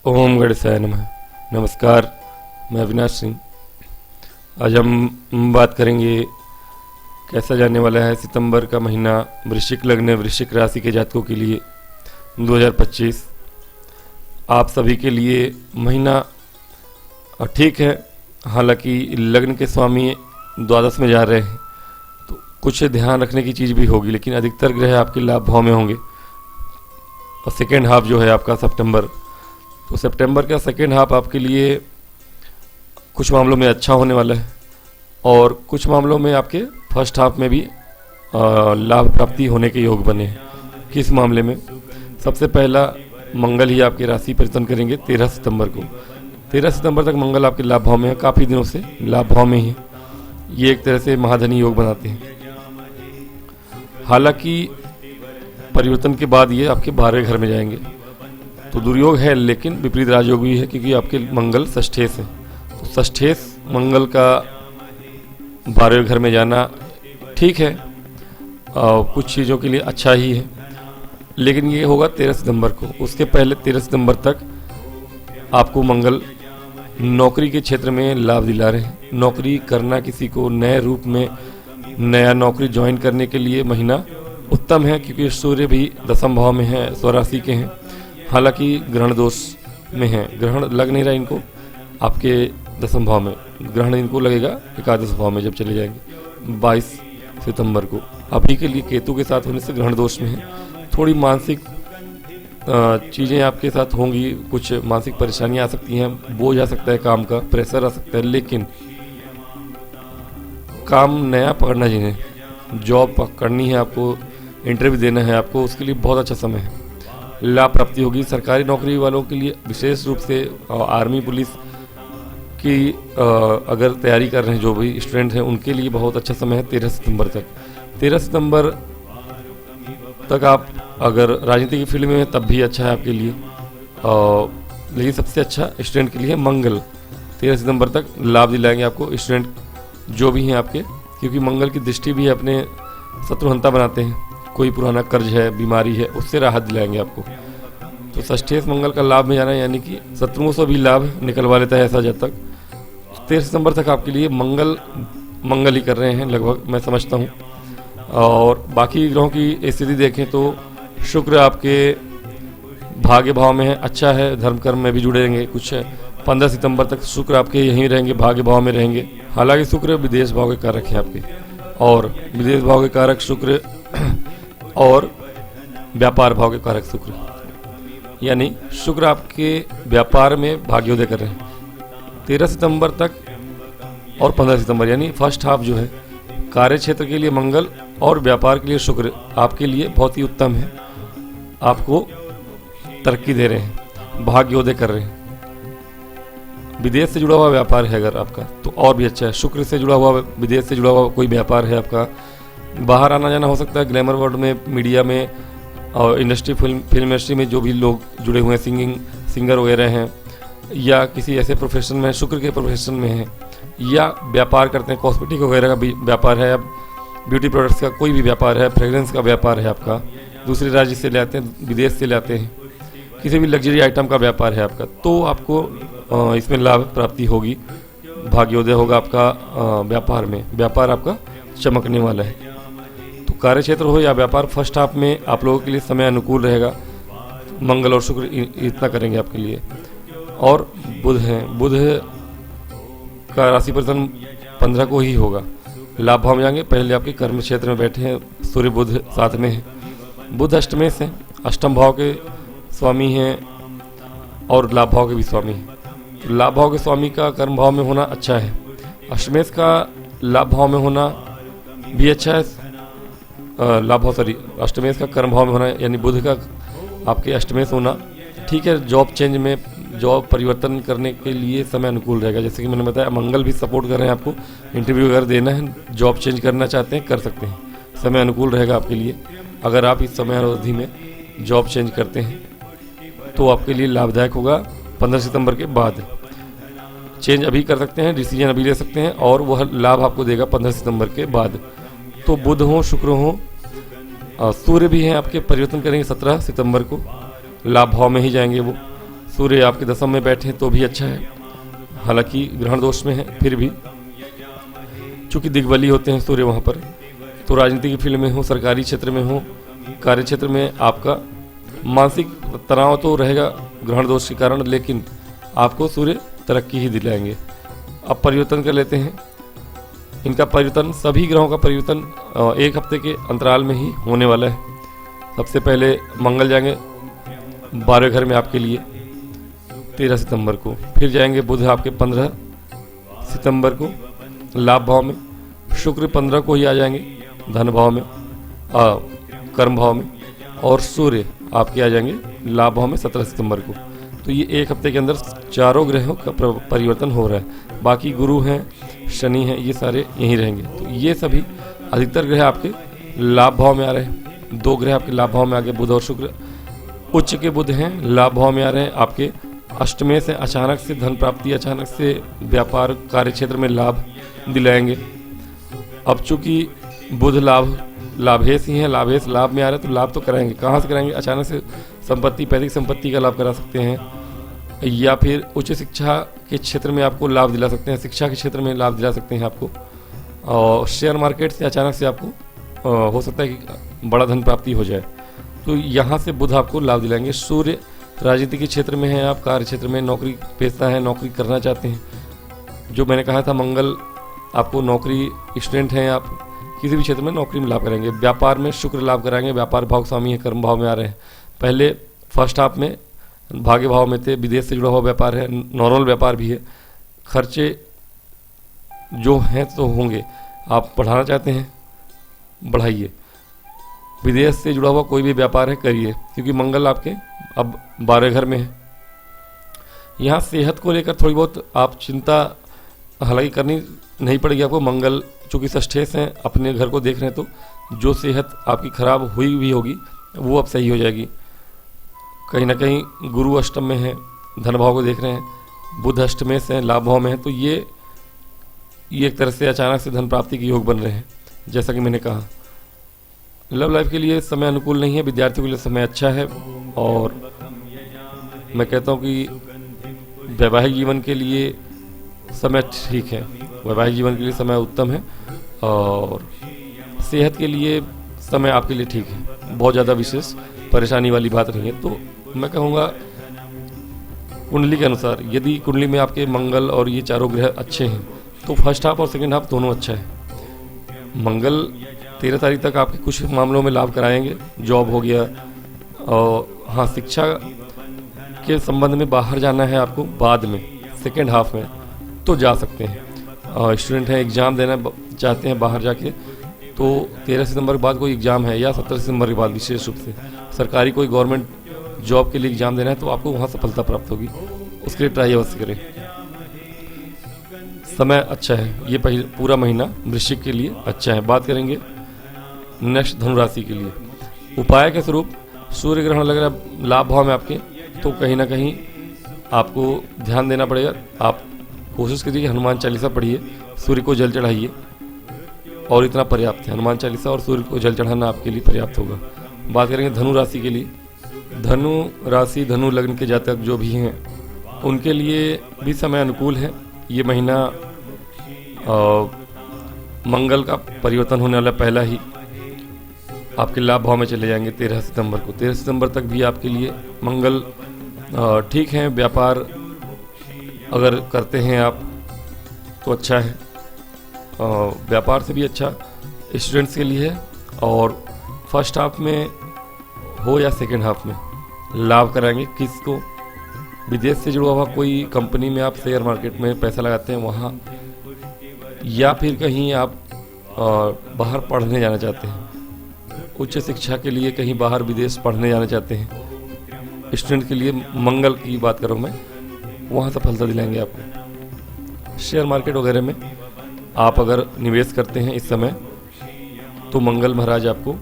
ओम गणेशाय नमः। नमस्कार, मैं अविनाश सिंह। आज हम बात करेंगे कैसा जाने वाला है सितंबर का महीना वृश्चिक लग्न वृश्चिक राशि के जातकों के लिए 2025। आप सभी के लिए महीना ठीक है, हालांकि लग्न के स्वामी द्वादश में जा रहे हैं तो कुछ ध्यान रखने की चीज़ भी होगी, लेकिन अधिकतर ग्रह आपके लाभ भाव में होंगे। और सेकेंड हाफ जो है आपका सितंबर, तो सितंबर का सेकेंड हाफ आपके लिए कुछ मामलों में अच्छा होने वाला है और कुछ मामलों में आपके फर्स्ट हाफ में भी लाभ प्राप्ति होने के योग बने हैं। किस मामले में? सबसे पहला, मंगल ही आपकी राशि परिवर्तन करेंगे 13 सितंबर को। 13 सितंबर तक मंगल आपके लाभ भाव में है, काफ़ी दिनों से लाभ भाव में ही है। ये एक तरह से महाधनी योग बनाते हैं। हालांकि परिवर्तन के बाद ये आपके 12वें घर में जाएंगे, तो दुर्योग है, लेकिन विपरीत राजयोग भी है, क्योंकि आपके मंगल षष्ठेश है। तो षष्ठेश मंगल का 12वें घर में जाना ठीक है, कुछ चीज़ों के लिए अच्छा ही है, लेकिन ये होगा 13 सितंबर को। उसके पहले 13 सितंबर तक आपको मंगल नौकरी के क्षेत्र में लाभ दिला रहे हैं। नौकरी करना, किसी को नए रूप में नया नौकरी ज्वाइन करने के लिए महीना उत्तम है, क्योंकि सूर्य भी दसम भाव में है, स्वराशि के हैं। हालांकि ग्रहण दोष में है, ग्रहण लग नहीं रहा इनको आपके दसम भाव में, ग्रहण इनको लगेगा एकादश भाव में जब चले जाएंगे 22 सितंबर को। अभी के लिए केतु के साथ होने से ग्रहण दोष में है। थोड़ी मानसिक चीज़ें आपके साथ होंगी, कुछ मानसिक परेशानियां आ सकती हैं, बोझ आ सकता है, काम का प्रेशर आ सकता है, लेकिन काम नया पकड़ना चाहिए। जॉब पकड़नी है आपको, इंटरव्यू देना है आपको, उसके लिए बहुत अच्छा समय है, लाभ प्राप्ति होगी। सरकारी नौकरी वालों के लिए विशेष रूप से आर्मी पुलिस की अगर तैयारी कर रहे हैं जो भी स्टूडेंट हैं, उनके लिए बहुत अच्छा समय है 13 सितंबर तक। 13 सितंबर तक आप अगर राजनीति की फील्ड में हैं तब भी अच्छा है आपके लिए, लेकिन सबसे अच्छा स्टूडेंट के लिए मंगल 13 सितंबर तक लाभ दिलाएंगे आपको स्टूडेंट जो भी हैं आपके, क्योंकि मंगल की दृष्टि भी अपने शत्रुहंता बनाते हैं। कोई पुराना कर्ज है, बीमारी है, उससे राहत दिलाएंगे आपको। तो षष्ठेश मंगल का लाभ में जाना, यानी कि शत्रुओं से भी लाभ निकलवा लेता है ऐसा। जब तक 13 सितंबर तक आपके लिए मंगल ही कर रहे हैं लगभग, मैं समझता हूँ। और बाकी ग्रहों की स्थिति देखें तो शुक्र आपके भाग्य भाव में है, अच्छा है, धर्म कर्म में भी जुड़े रहेंगे। कुछ 15 सितंबर तक शुक्र आपके यहीं रहेंगे, भाग्य भाव में रहेंगे। हालांकि शुक्र विदेश भाव के कारक हैं आपके, और विदेश भाव के कारक शुक्र और व्यापार भाव के कारक शुक्र, यानी शुक्र आपके व्यापार में भाग्योदय कर रहे हैं 13 सितंबर तक और 15 सितंबर, यानी फर्स्ट हाफ जो है कार्य क्षेत्र के लिए मंगल और व्यापार के लिए शुक्र आपके लिए बहुत ही उत्तम है। आपको तरक्की दे रहे हैं, भाग्योदय कर रहे हैं। विदेश से जुड़ा हुआ व्यापार है अगर आपका, तो और भी अच्छा है। शुक्र से जुड़ा हुआ, विदेश से जुड़ा हुआ कोई व्यापार है आपका, बाहर आना जाना हो सकता है, ग्लैमर वर्ल्ड में, मीडिया में और इंडस्ट्री, फिल्म इंडस्ट्री में जो भी लोग जुड़े हुए हैं, सिंगर वगैरह हैं, या किसी ऐसे प्रोफेशन में, शुक्र के प्रोफेशन में हैं, या व्यापार करते हैं, कॉस्मेटिक वगैरह का भी व्यापार है, ब्यूटी प्रोडक्ट्स का कोई भी व्यापार है, फ्रेग्रेंस का व्यापार है आपका, दूसरे राज्य से लाते हैं, विदेश से लाते हैं, किसी भी लग्जरी आइटम का व्यापार है आपका, तो आपको इसमें लाभ प्राप्ति होगी, भाग्योदय होगा आपका व्यापार में। व्यापार आपका चमकने वाला है। तो कार्य क्षेत्र हो या व्यापार, फर्स्ट हाफ में आप लोगों के लिए समय अनुकूल रहेगा। मंगल और शुक्र इतना करेंगे आपके लिए। और बुध हैं, बुध का राशि परिवर्तन 15 को ही होगा, लाभ भाव में जाएंगे। पहले आपके कर्म क्षेत्र में बैठे हैं, सूर्य बुध साथ में है। बुध अष्टमेश है, अष्टम भाव के स्वामी हैं और लाभ भाव के भी स्वामी हैं। तो लाभ भाव के स्वामी का कर्म भाव में होना अच्छा है, अष्टमेश का लाभ भाव में होना भी अच्छा है। अष्टमेश का कर्म भाव में होना, यानी बुध का आपके अष्टमेश होना ठीक है। जॉब चेंज में, जॉब परिवर्तन करने के लिए समय अनुकूल रहेगा। जैसे कि मैंने बताया, मंगल भी सपोर्ट कर रहे हैं आपको, इंटरव्यू अगर देना है, जॉब चेंज करना चाहते हैं, कर सकते हैं, समय अनुकूल रहेगा आपके लिए। अगर आप इस समय अवधि में जॉब चेंज करते हैं तो आपके लिए लाभदायक होगा। 15 सितंबर के बाद चेंज अभी कर सकते हैं, डिसीजन अभी ले सकते हैं, और वह लाभ आपको देगा 15 सितंबर के बाद। तो बुध हो, शुक्र हो, सूर्य भी हैं आपके, परिवर्तन करेंगे 17 सितंबर को, लाभ भाव में ही जाएंगे वो। सूर्य आपके दशम में बैठे तो भी अच्छा है, हालांकि ग्रहण दोष में है, फिर भी चूंकि दिग्बली होते हैं सूर्य वहाँ पर, तो राजनीति की फील्ड में हो, सरकारी क्षेत्र में हो, कार्य क्षेत्र में आपका मानसिक तनाव तो रहेगा ग्रहण दोष के कारण, लेकिन आपको सूर्य तरक्की ही दिलाएंगे। अब परिवर्तन कर लेते हैं। इनका परिवर्तन, सभी ग्रहों का परिवर्तन एक हफ्ते के अंतराल में ही होने वाला है। सबसे पहले मंगल जाएंगे 12वें घर में आपके लिए 13 सितंबर को, फिर जाएंगे बुध आपके 15 सितंबर को लाभ भाव में, शुक्र 15 को ही आ जाएंगे धन भाव में, कर्म भाव में, और सूर्य आपके आ जाएंगे लाभ भाव में 17 सितंबर को। तो ये एक हफ्ते के अंदर चारों ग्रहों का परिवर्तन हो रहा है। बाकी गुरु हैं, शनि हैं, ये सारे यहीं रहेंगे। तो ये सभी अधिकतर ग्रह आपके लाभ भाव में आ रहे हैं। 2 ग्रह आपके लाभ भाव में आ गए, बुध और शुक्र। उच्च के बुध हैं, लाभ भाव में आ रहे हैं। आपके अष्टमें से अचानक से धन प्राप्ति, अचानक से व्यापार कार्य क्षेत्र में लाभ दिलाएंगे। अब चूंकि बुध लाभेश ही हैं, लाभेश लाभ में आ रहे हैं, तो लाभ तो कराएंगे। कहाँ से कराएंगे? अचानक से संपत्ति, पैतृक संपत्ति का लाभ करा सकते हैं, या फिर उच्च शिक्षा के क्षेत्र में आपको लाभ दिला सकते हैं, शिक्षा के क्षेत्र में लाभ दिला सकते हैं आपको। और शेयर मार्केट से अचानक से आपको हो सकता है कि बड़ा धन प्राप्ति हो जाए, तो यहाँ से बुध आपको लाभ दिलाएंगे। सूर्य राजनीति के क्षेत्र में है, आप कार्य क्षेत्र में नौकरी पेशा है, नौकरी करना चाहते हैं, जो मैंने कहा था मंगल आपको नौकरी, स्टूडेंट हैं आप, किसी भी क्षेत्र में नौकरी में लाभ कराएंगे। व्यापार में शुक्र लाभ कराएंगे, व्यापार भाव स्वामी है, कर्म भाव में आ रहे हैं। पहले फर्स्ट हाफ में भाग्य भाव में थे, विदेश से जुड़ा हुआ व्यापार है, नॉर्मल व्यापार भी है। खर्चे जो हैं तो होंगे, आप बढ़ाना चाहते हैं बढ़ाइए। विदेश से जुड़ा हुआ कोई भी व्यापार है करिए, क्योंकि मंगल आपके अब 12 घर में है। यहाँ सेहत को लेकर थोड़ी बहुत आप चिंता हालांकि करनी नहीं पड़ेगी आपको। मंगल चूँकि षष्ठेश हैं, अपने घर को देख रहे हैं, तो जो सेहत आपकी खराब हुई भी होगी वो अब सही हो जाएगी। कहीं ना कहीं गुरु अष्टम में है, धन भाव को देख रहे हैं, बुध अष्टमें से लाभ भाव में है, तो ये एक तरह से अचानक से धन प्राप्ति के योग बन रहे हैं। जैसा कि मैंने कहा, लव लाइफ के लिए समय अनुकूल नहीं है, विद्यार्थियों के लिए समय अच्छा है, और मैं कहता हूँ कि वैवाहिक जीवन के लिए समय ठीक है, वैवाहिक जीवन के लिए समय उत्तम है, और सेहत के लिए समय आपके लिए ठीक है, बहुत ज़्यादा विशेष परेशानी वाली बात नहीं है। तो मैं कहूँगा कुंडली के अनुसार, यदि कुंडली में आपके मंगल और ये चारों ग्रह अच्छे हैं, तो फर्स्ट हाफ और सेकंड हाफ दोनों अच्छा है। मंगल 13 तारीख तक आपके कुछ मामलों में लाभ कराएंगे, जॉब हो गया, और हाँ शिक्षा के संबंध में बाहर जाना है आपको बाद में, सेकंड हाफ में तो जा सकते हैं। स्टूडेंट हैं, एग्ज़ाम देना चाहते हैं बाहर जाके, तो 13 सितंबर के बाद कोई एग्ज़ाम है, या 17 सितंबर के बाद विशेष रूप से सरकारी कोई गवर्नमेंट जॉब के लिए एग्ज़ाम देना है, तो आपको वहाँ सफलता प्राप्त होगी, उसके लिए ट्राई अवश्य करें। समय अच्छा है, ये पूरा महीना वृश्चिक के लिए अच्छा है। बात करेंगे नेक्स्ट धनु राशि के लिए। उपाय के स्वरूप सूर्य ग्रहण लग रहा है लाभ भाव में आपके, तो कहीं ना कहीं आपको ध्यान देना पड़ेगा। आप कोशिश करिए कि हनुमान चालीसा पढ़िए, सूर्य को जल चढ़ाइए, और इतना पर्याप्त है। हनुमान चालीसा और सूर्य को जल चढ़ाना आपके लिए पर्याप्त होगा। बात करेंगे धनु राशि के लिए। धनु राशि, धनु लग्न के जातक जो भी हैं, उनके लिए भी समय अनुकूल है। ये महीना मंगल का परिवर्तन होने वाला पहला ही आपके लाभ भाव में चले जाएंगे 13 सितंबर को। 13 सितंबर तक भी आपके लिए मंगल ठीक है। व्यापार अगर करते हैं आप तो अच्छा है, व्यापार से भी अच्छा स्टूडेंट्स के लिए है। और फर्स्ट हाफ में हो या सेकेंड हाफ में लाभ कराएंगे। किसको? विदेश से जुड़ा हुआ कोई कंपनी में आप शेयर मार्केट में पैसा लगाते हैं वहाँ, या फिर कहीं आप बाहर पढ़ने जाना चाहते हैं, उच्च शिक्षा के लिए कहीं बाहर विदेश पढ़ने जाना चाहते हैं, स्टूडेंट के लिए मंगल की बात करूँ मैं, वहाँ सफलता दिलाएंगे आपको। शेयर मार्केट वगैरह में आप अगर निवेश करते हैं इस समय, तो मंगल महाराज आपको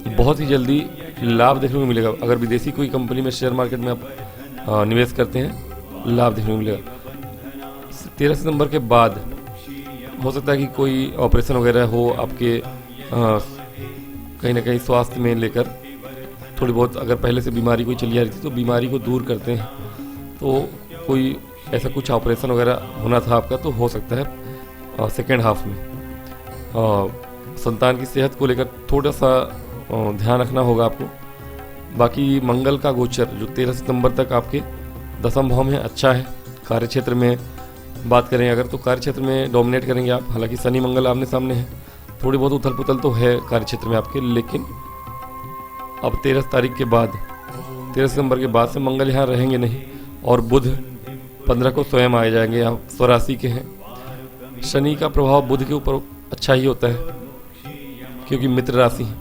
बहुत ही जल्दी लाभ देखने को मिलेगा। अगर विदेशी कोई कंपनी में शेयर मार्केट में आप निवेश करते हैं, लाभ देखने को मिलेगा। 13 सितंबर के बाद हो सकता है कि कोई ऑपरेशन वगैरह हो आपके, कहीं ना कहीं स्वास्थ्य में लेकर थोड़ी बहुत, अगर पहले से बीमारी कोई चली आ रही थी तो बीमारी को दूर करते हैं तो कोई ऐसा कुछ ऑपरेशन वगैरह होना था आपका तो हो सकता है सेकेंड हाफ में। संतान की सेहत को लेकर थोड़ा सा ध्यान रखना होगा आपको। बाकी मंगल का गोचर जो 13 सितंबर तक आपके दसम भाव में अच्छा है। कार्य क्षेत्र में बात करें अगर तो कार्य क्षेत्र में डोमिनेट करेंगे आप। हालांकि शनि मंगल आमने सामने है, थोड़ी बहुत उथल पुथल तो है कार्य क्षेत्र में आपके, लेकिन अब 13 तारीख के बाद 13 सितंबर के बाद से मंगल यहाँ रहेंगे नहीं और बुध 15 को स्वयं आ जाएंगे। यहाँ स्वराशि के हैं। शनि का प्रभाव बुध के ऊपर अच्छा ही होता है क्योंकि मित्र राशि है,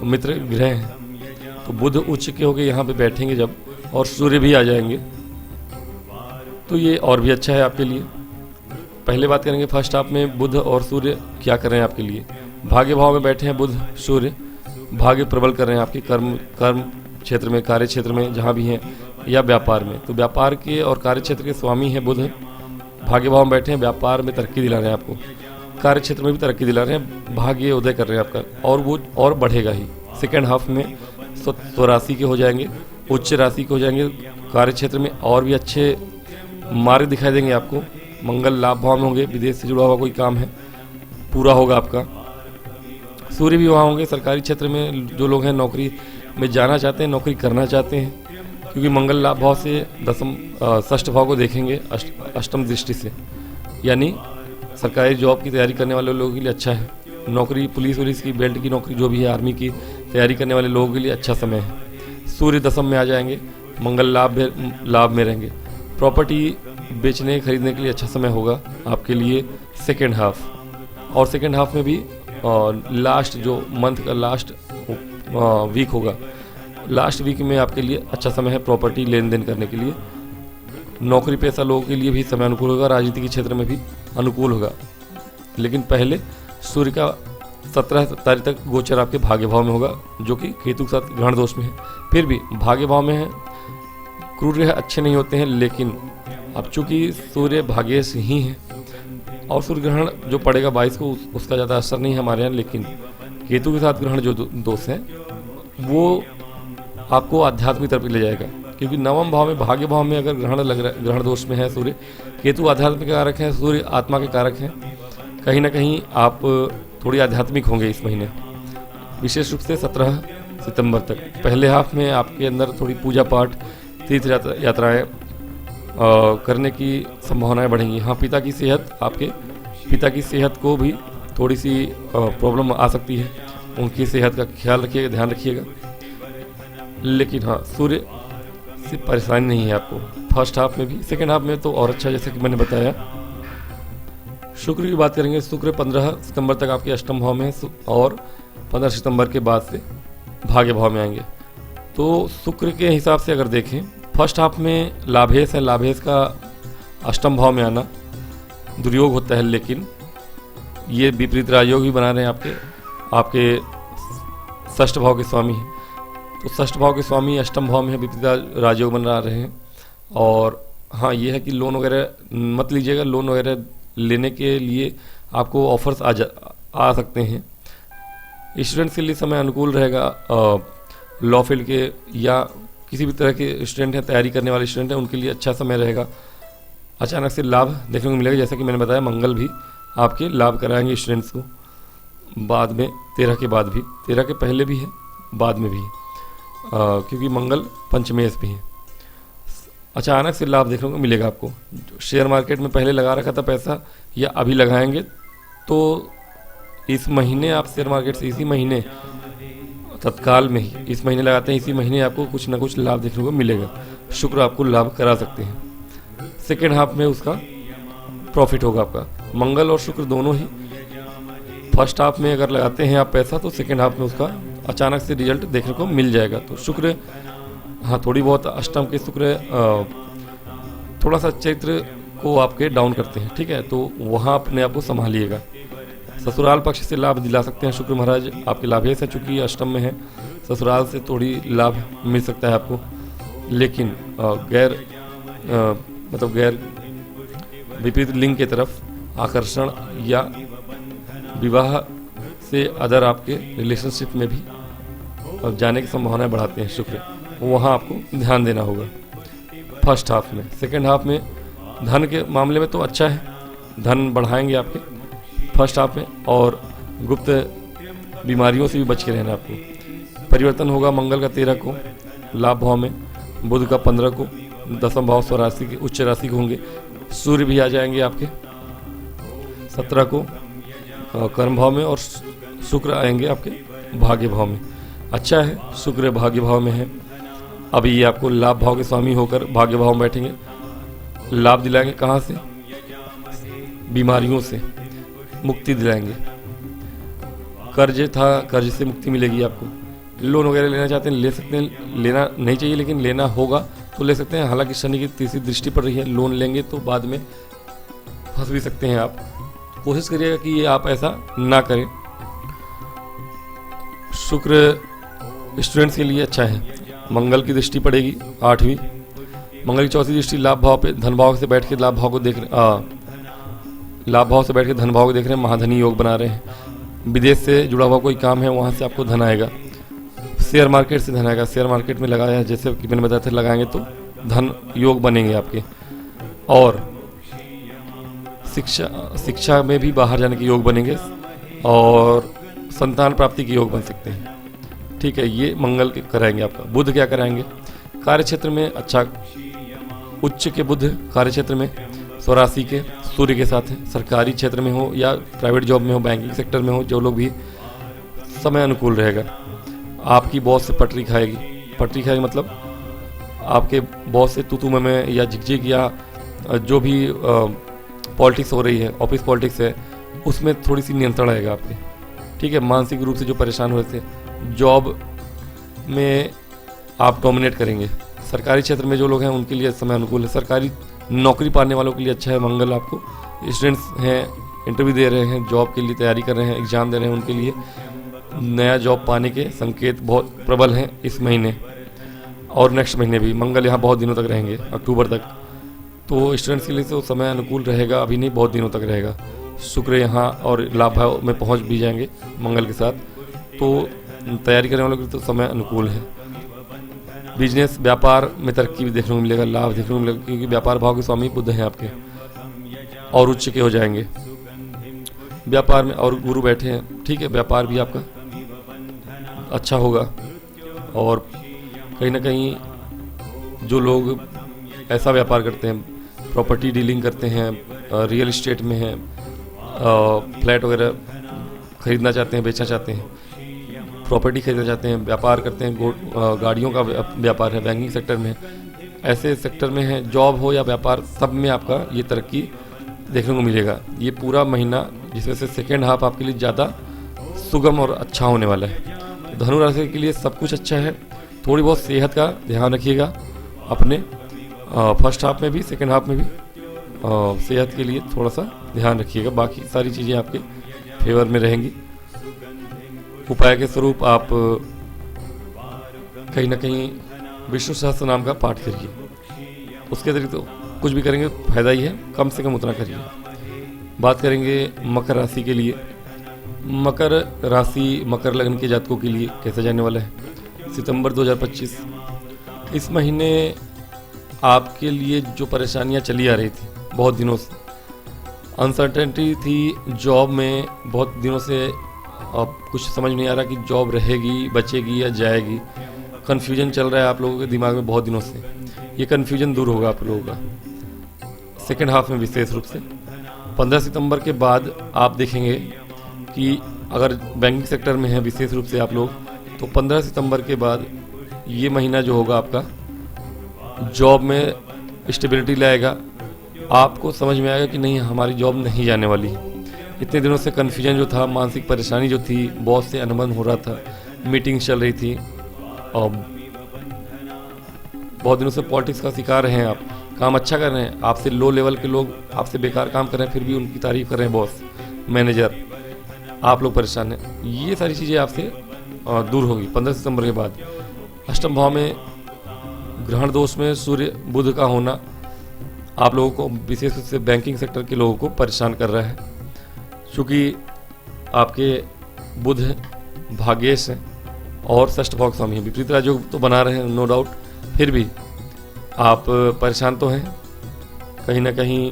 मित्र ग्रह हैं। तो बुध उच्च के होकर यहाँ पे बैठेंगे जब, और सूर्य भी आ जाएंगे तो ये और भी अच्छा है आपके लिए। पहले बात करेंगे फर्स्ट हाफ में बुध और सूर्य क्या कर रहे हैं आपके लिए। भाग्य भाव में बैठे हैं बुध सूर्य, भाग्य प्रबल कर रहे हैं आपके कर्म क्षेत्र में, कार्य क्षेत्र में जहाँ भी हैं, या व्यापार में। तो व्यापार के और कार्य क्षेत्र के स्वामी हैं बुध, भाग्य भाव में बैठे हैं, व्यापार में तरक्की दिला रहे हैं आपको, कार्य क्षेत्र में भी तरक्की दिला रहे हैं, भाग्य उदय कर रहे हैं आपका, और वो और बढ़ेगा ही। सेकेंड हाफ में स्वराशि के हो जाएंगे, उच्च राशि के हो जाएंगे, कार्य क्षेत्र में और भी अच्छे मार्ग दिखाई देंगे आपको। मंगल लाभ भाव में होंगे, विदेश से जुड़ा हुआ कोई काम है पूरा होगा आपका। सूर्य भी वहाँ होंगे। सरकारी क्षेत्र में जो लोग हैं नौकरी में जाना चाहते हैं, नौकरी करना चाहते हैं, क्योंकि मंगल लाभ भाव से षष्ठ भाव को देखेंगे अष्टम दृष्टि से, यानी सरकारी जॉब की तैयारी करने वाले लोगों के लिए अच्छा है। नौकरी पुलिस की, बेल्ट की नौकरी जो भी है, आर्मी की तैयारी करने वाले लोगों के लिए अच्छा समय है। सूर्य दसम में आ जाएंगे, मंगल लाभ में रहेंगे। प्रॉपर्टी बेचने खरीदने के लिए अच्छा समय होगा आपके लिए सेकेंड हाफ। और सेकेंड हाफ में भी लास्ट जो मंथ का लास्ट वीक होगा, लास्ट वीक में आपके लिए अच्छा समय है प्रॉपर्टी लेन देन करने के लिए। नौकरी पेशा लोगों के लिए भी समय अनुकूल होगा, राजनीति के क्षेत्र में भी अनुकूल होगा। लेकिन पहले सूर्य का 17 तारीख तक गोचर आपके भाग्य भाव में होगा, जो कि केतु के साथ ग्रहण दोष में है। फिर भी भाग्य भाव में है, क्रूर ग्रह अच्छे नहीं होते हैं, लेकिन अब चूंकि सूर्य भाग्य से ही है और सूर्य ग्रहण जो पड़ेगा 22 को उसका ज़्यादा असर नहीं है हमारे यहाँ, लेकिन केतु के साथ ग्रहण जो दोष है वो आपको आध्यात्मिक तरफ ले जाएगा। क्योंकि नवम भाव में, भाग्य भाव में अगर ग्रहण दोष में है सूर्य, केतु आध्यात्मिक कारक है, सूर्य आत्मा के कारक हैं। कहीं ना कहीं आप थोड़ी आध्यात्मिक होंगे इस महीने, विशेष रूप से 17 सितंबर तक। पहले हाफ में आपके अंदर थोड़ी पूजा पाठ, तीर्थ यात्राएं करने की संभावनाएं बढ़ेंगी। हाँ, पिता की सेहत को भी थोड़ी सी प्रॉब्लम आ सकती है, उनकी सेहत का ख्याल रखिएगा, ध्यान रखिएगा। लेकिन हाँ, सूर्य से परेशानी नहीं है आपको फर्स्ट हाफ में भी। सेकेंड हाफ में तो और अच्छा, जैसे कि मैंने बताया। शुक्र की बात करेंगे, शुक्र 15 सितंबर तक आपके अष्टम भाव में है और 15 सितंबर के बाद से भाग्य भाव में आएंगे। तो शुक्र के हिसाब से अगर देखें, फर्स्ट हाफ में लाभेश है, लाभेश का अष्टम भाव में आना दुर्योग होता है, लेकिन ये विपरीत राजयोग भी बना रहे हैं आपके षष्ठ भाव के स्वामी हैं। तो षष्ठ भाव के स्वामी अष्टम भाव में है, विपरीत राजयोग बना रहे हैं। और हाँ, ये है कि लोन वगैरह मत लीजिएगा। लोन वगैरह लेने के लिए आपको ऑफर्स आ सकते हैं। स्टूडेंट्स के लिए समय अनुकूल रहेगा। लॉ फील्ड के या किसी भी तरह के स्टूडेंट हैं, तैयारी करने वाले स्टूडेंट हैं, उनके लिए अच्छा समय रहेगा। अचानक से लाभ देखने को मिलेगा, जैसा कि मैंने बताया मंगल भी आपके लाभ कराएंगे स्टूडेंट्स को। बाद में 13 के बाद भी, 13 के पहले भी है, बाद में भी है, क्योंकि मंगल पंचमेश भी है। अचानक से लाभ देखने को मिलेगा आपको। शेयर मार्केट में पहले लगा रखा था पैसा या अभी लगाएंगे तो इस महीने आप शेयर मार्केट से इसी महीने तत्काल में ही, इस महीने लगाते हैं इसी महीने आपको कुछ ना कुछ लाभ देखने को मिलेगा। शुक्र आपको लाभ करा सकते हैं। सेकेंड हाफ में उसका प्रॉफिट होगा आपका। मंगल और शुक्र दोनों ही फर्स्ट हाफ में अगर लगाते हैं आप पैसा, तो सेकेंड हाफ में उसका अचानक से रिजल्ट देखने को मिल जाएगा। तो शुक्र, हाँ, थोड़ी बहुत अष्टम के शुक्र थोड़ा सा चैत्र को आपके डाउन करते हैं, ठीक है। तो वहाँ अपने आप को संभालिएगा। ससुराल पक्ष से लाभ दिला सकते हैं शुक्र महाराज, आपके लाभेश है, चूँकि अष्टम में है, ससुराल से थोड़ी लाभ मिल सकता है आपको। लेकिन गैर विपरीत लिंग की तरफ आकर्षण या विवाह से अदर आपके रिलेशनशिप में भी जाने की संभावनाएं बढ़ाते हैं शुक्र, वहाँ आपको ध्यान देना होगा। फर्स्ट हाफ में। सेकेंड हाफ में धन के मामले में तो अच्छा है, धन बढ़ाएंगे आपके फर्स्ट हाफ में, और गुप्त बीमारियों से भी बच के रहना आपको। परिवर्तन होगा मंगल का 13 को लाभ भाव में, बुध का 15 को दसम भाव स्वराशि के उच्च राशि को होंगे। सूर्य भी आ जाएंगे आपके 17 को कर्म भाव में, और शुक्र आएंगे आपके भाग्य भाव में। अच्छा है, शुक्र भाग्य भाव में है। अभी ये आपको लाभ भाव के स्वामी होकर भाग्य भाव में बैठेंगे, लाभ दिलाएंगे। कहाँ से? बीमारियों से मुक्ति दिलाएंगे। कर्ज था, कर्ज से मुक्ति मिलेगी आपको। लोन वगैरह लेना चाहते हैं ले सकते हैं, लेना नहीं चाहिए लेकिन लेना होगा तो ले सकते हैं। हालांकि शनि की तीसरी दृष्टि पड़ रही है, लोन लेंगे तो बाद में फंस भी सकते हैं आप। कोशिश करिएगा कि ये आप ऐसा ना करें। शुक्र स्टूडेंट्स के लिए अच्छा है। मंगल की दृष्टि पड़ेगी 8वीं, मंगल की चौथी दृष्टि लाभ भाव पे, धन भाव से बैठ के लाभ भाव को देख रहे, लाभ भाव से बैठ के धन भाव को देख रहे हैं, महाधनी योग बना रहे हैं। विदेश से जुड़ा हुआ कोई काम है वहाँ से आपको धन आएगा। शेयर मार्केट से धन आएगा, शेयर मार्केट में लगाया है जैसे कि मैंने बताया था, लगाएंगे तो धन योग बनेंगे आपके। और शिक्षा में भी बाहर जाने के योग बनेंगे, और संतान प्राप्ति के योग बन सकते हैं। ठीक है, ये मंगल के कराएंगे आपका। बुध क्या कराएंगे? कार्य क्षेत्र में अच्छा, उच्च के बुध कार्य क्षेत्र में स्वराशि के सूर्य के साथ है। सरकारी क्षेत्र में हो या प्राइवेट जॉब में हो, बैंकिंग सेक्टर में हो, जो लोग भी, समय अनुकूल रहेगा। आपकी बॉस से पटरी खाएगी। पटरी खाएगी मतलब आपके बॉस से तू में या झिकझिक या जो भी पॉलिटिक्स हो रही है, ऑफिस पॉलिटिक्स है, उसमें थोड़ी सी नियंत्रण आएगा आपके। ठीक है, मानसिक रूप से जो परेशान हो रहे थे, जॉब में आप डोमिनेट करेंगे। सरकारी क्षेत्र में जो लोग हैं उनके लिए समय अनुकूल है। सरकारी नौकरी पाने वालों के लिए अच्छा है मंगल आपको। स्टूडेंट्स हैं, इंटरव्यू दे रहे हैं, जॉब के लिए तैयारी कर रहे हैं, एग्जाम दे रहे हैं, उनके लिए नया जॉब पाने के संकेत बहुत प्रबल हैं इस महीने और नेक्स्ट महीने भी। मंगल यहाँ बहुत दिनों तक रहेंगे, अक्टूबर तक, तो स्टूडेंट्स के लिए तो समय अनुकूल रहेगा, अभी नहीं बहुत दिनों तक रहेगा। शुक्र यहाँ और लाभ भाव में पहुँच भी जाएंगे मंगल के साथ, तो तैयारी करने वालों के लिए तो समय अनुकूल है। बिजनेस व्यापार में तरक्की भी देखने को मिलेगा, लाभ देखने को मिलेगा, क्योंकि व्यापार भाव के स्वामी बुध हैं आपके और उच्च के हो जाएंगे व्यापार में, और गुरु बैठे हैं। ठीक है, व्यापार भी आपका अच्छा होगा। और कहीं ना कहीं जो लोग ऐसा व्यापार करते हैं, प्रॉपर्टी डीलिंग करते हैं, रियल इस्टेट में हैं, फ्लैट वगैरह खरीदना चाहते हैं, बेचना चाहते हैं, प्रॉपर्टी खरीदना चाहते हैं, व्यापार करते हैं, गाड़ियों का व्यापार है, बैंकिंग सेक्टर में, ऐसे सेक्टर में है, जॉब हो या व्यापार, सब में आपका ये तरक्की देखने को मिलेगा। ये पूरा महीना जिसमें से सेकेंड हाफ आपके लिए ज़्यादा सुगम और अच्छा होने वाला है। धनु राशि के लिए सब कुछ अच्छा है। थोड़ी बहुत सेहत का ध्यान रखिएगा अपने, फर्स्ट हाफ में भी सेकेंड हाफ में भी सेहत के लिए थोड़ा सा ध्यान रखिएगा। बाकी सारी चीज़ें आपके फेवर में रहेंगी। उपाय के स्वरूप आप कहीं ना कहीं विष्णु सहस्त्र नाम का पाठ करिए। उसके अतिरिक्त तो कुछ भी करेंगे फायदा ही है, कम से कम उतना करिए। बात करेंगे मकर राशि के लिए। मकर राशि, मकर लग्न के जातकों के लिए कैसे जाने वाला है सितंबर 2025। इस महीने आपके लिए जो परेशानियां चली आ रही थी बहुत दिनों से, अनसर्टेनिटी थी जॉब में बहुत दिनों से, अब कुछ समझ नहीं आ रहा कि जॉब रहेगी, बचेगी या जाएगी। कन्फ्यूजन चल रहा है आप लोगों के दिमाग में बहुत दिनों से। ये कन्फ्यूजन दूर होगा आप लोगों का सेकेंड हाफ में विशेष रूप से। 15 सितंबर के बाद आप देखेंगे कि अगर बैंकिंग सेक्टर में है विशेष रूप से आप लोग, तो 15 सितंबर के बाद ये महीना जो होगा आपका जॉब में स्टेबिलिटी लाएगा। आपको समझ में आएगा कि नहीं, हमारी जॉब नहीं जाने वाली। इतने दिनों से कन्फ्यूजन जो था, मानसिक परेशानी जो थी, बॉस से अनबन हो रहा था, मीटिंग चल रही थी, और बहुत दिनों से पॉलिटिक्स का शिकार हैं आप। काम अच्छा कर रहे हैं, आपसे लो लेवल के लोग आपसे बेकार काम कर रहे हैं, फिर भी उनकी तारीफ कर रहे हैं बॉस, मैनेजर, आप लोग परेशान हैं। ये सारी चीज़ें आपसे दूर होगी 15 सितंबर के बाद। अष्टम भाव में ग्रहण दोष में सूर्य बुध का होना आप लोगों को, विशेष रूप से बैंकिंग सेक्टर के लोगों को परेशान कर रहा है, क्योंकि आपके बुध भाग्येश हैं और षष्ठ भाव स्वामी हैं। विपरीत राजयोग तो बना रहे हैं नो डाउट, फिर भी आप परेशान तो हैं, कहीं ना कहीं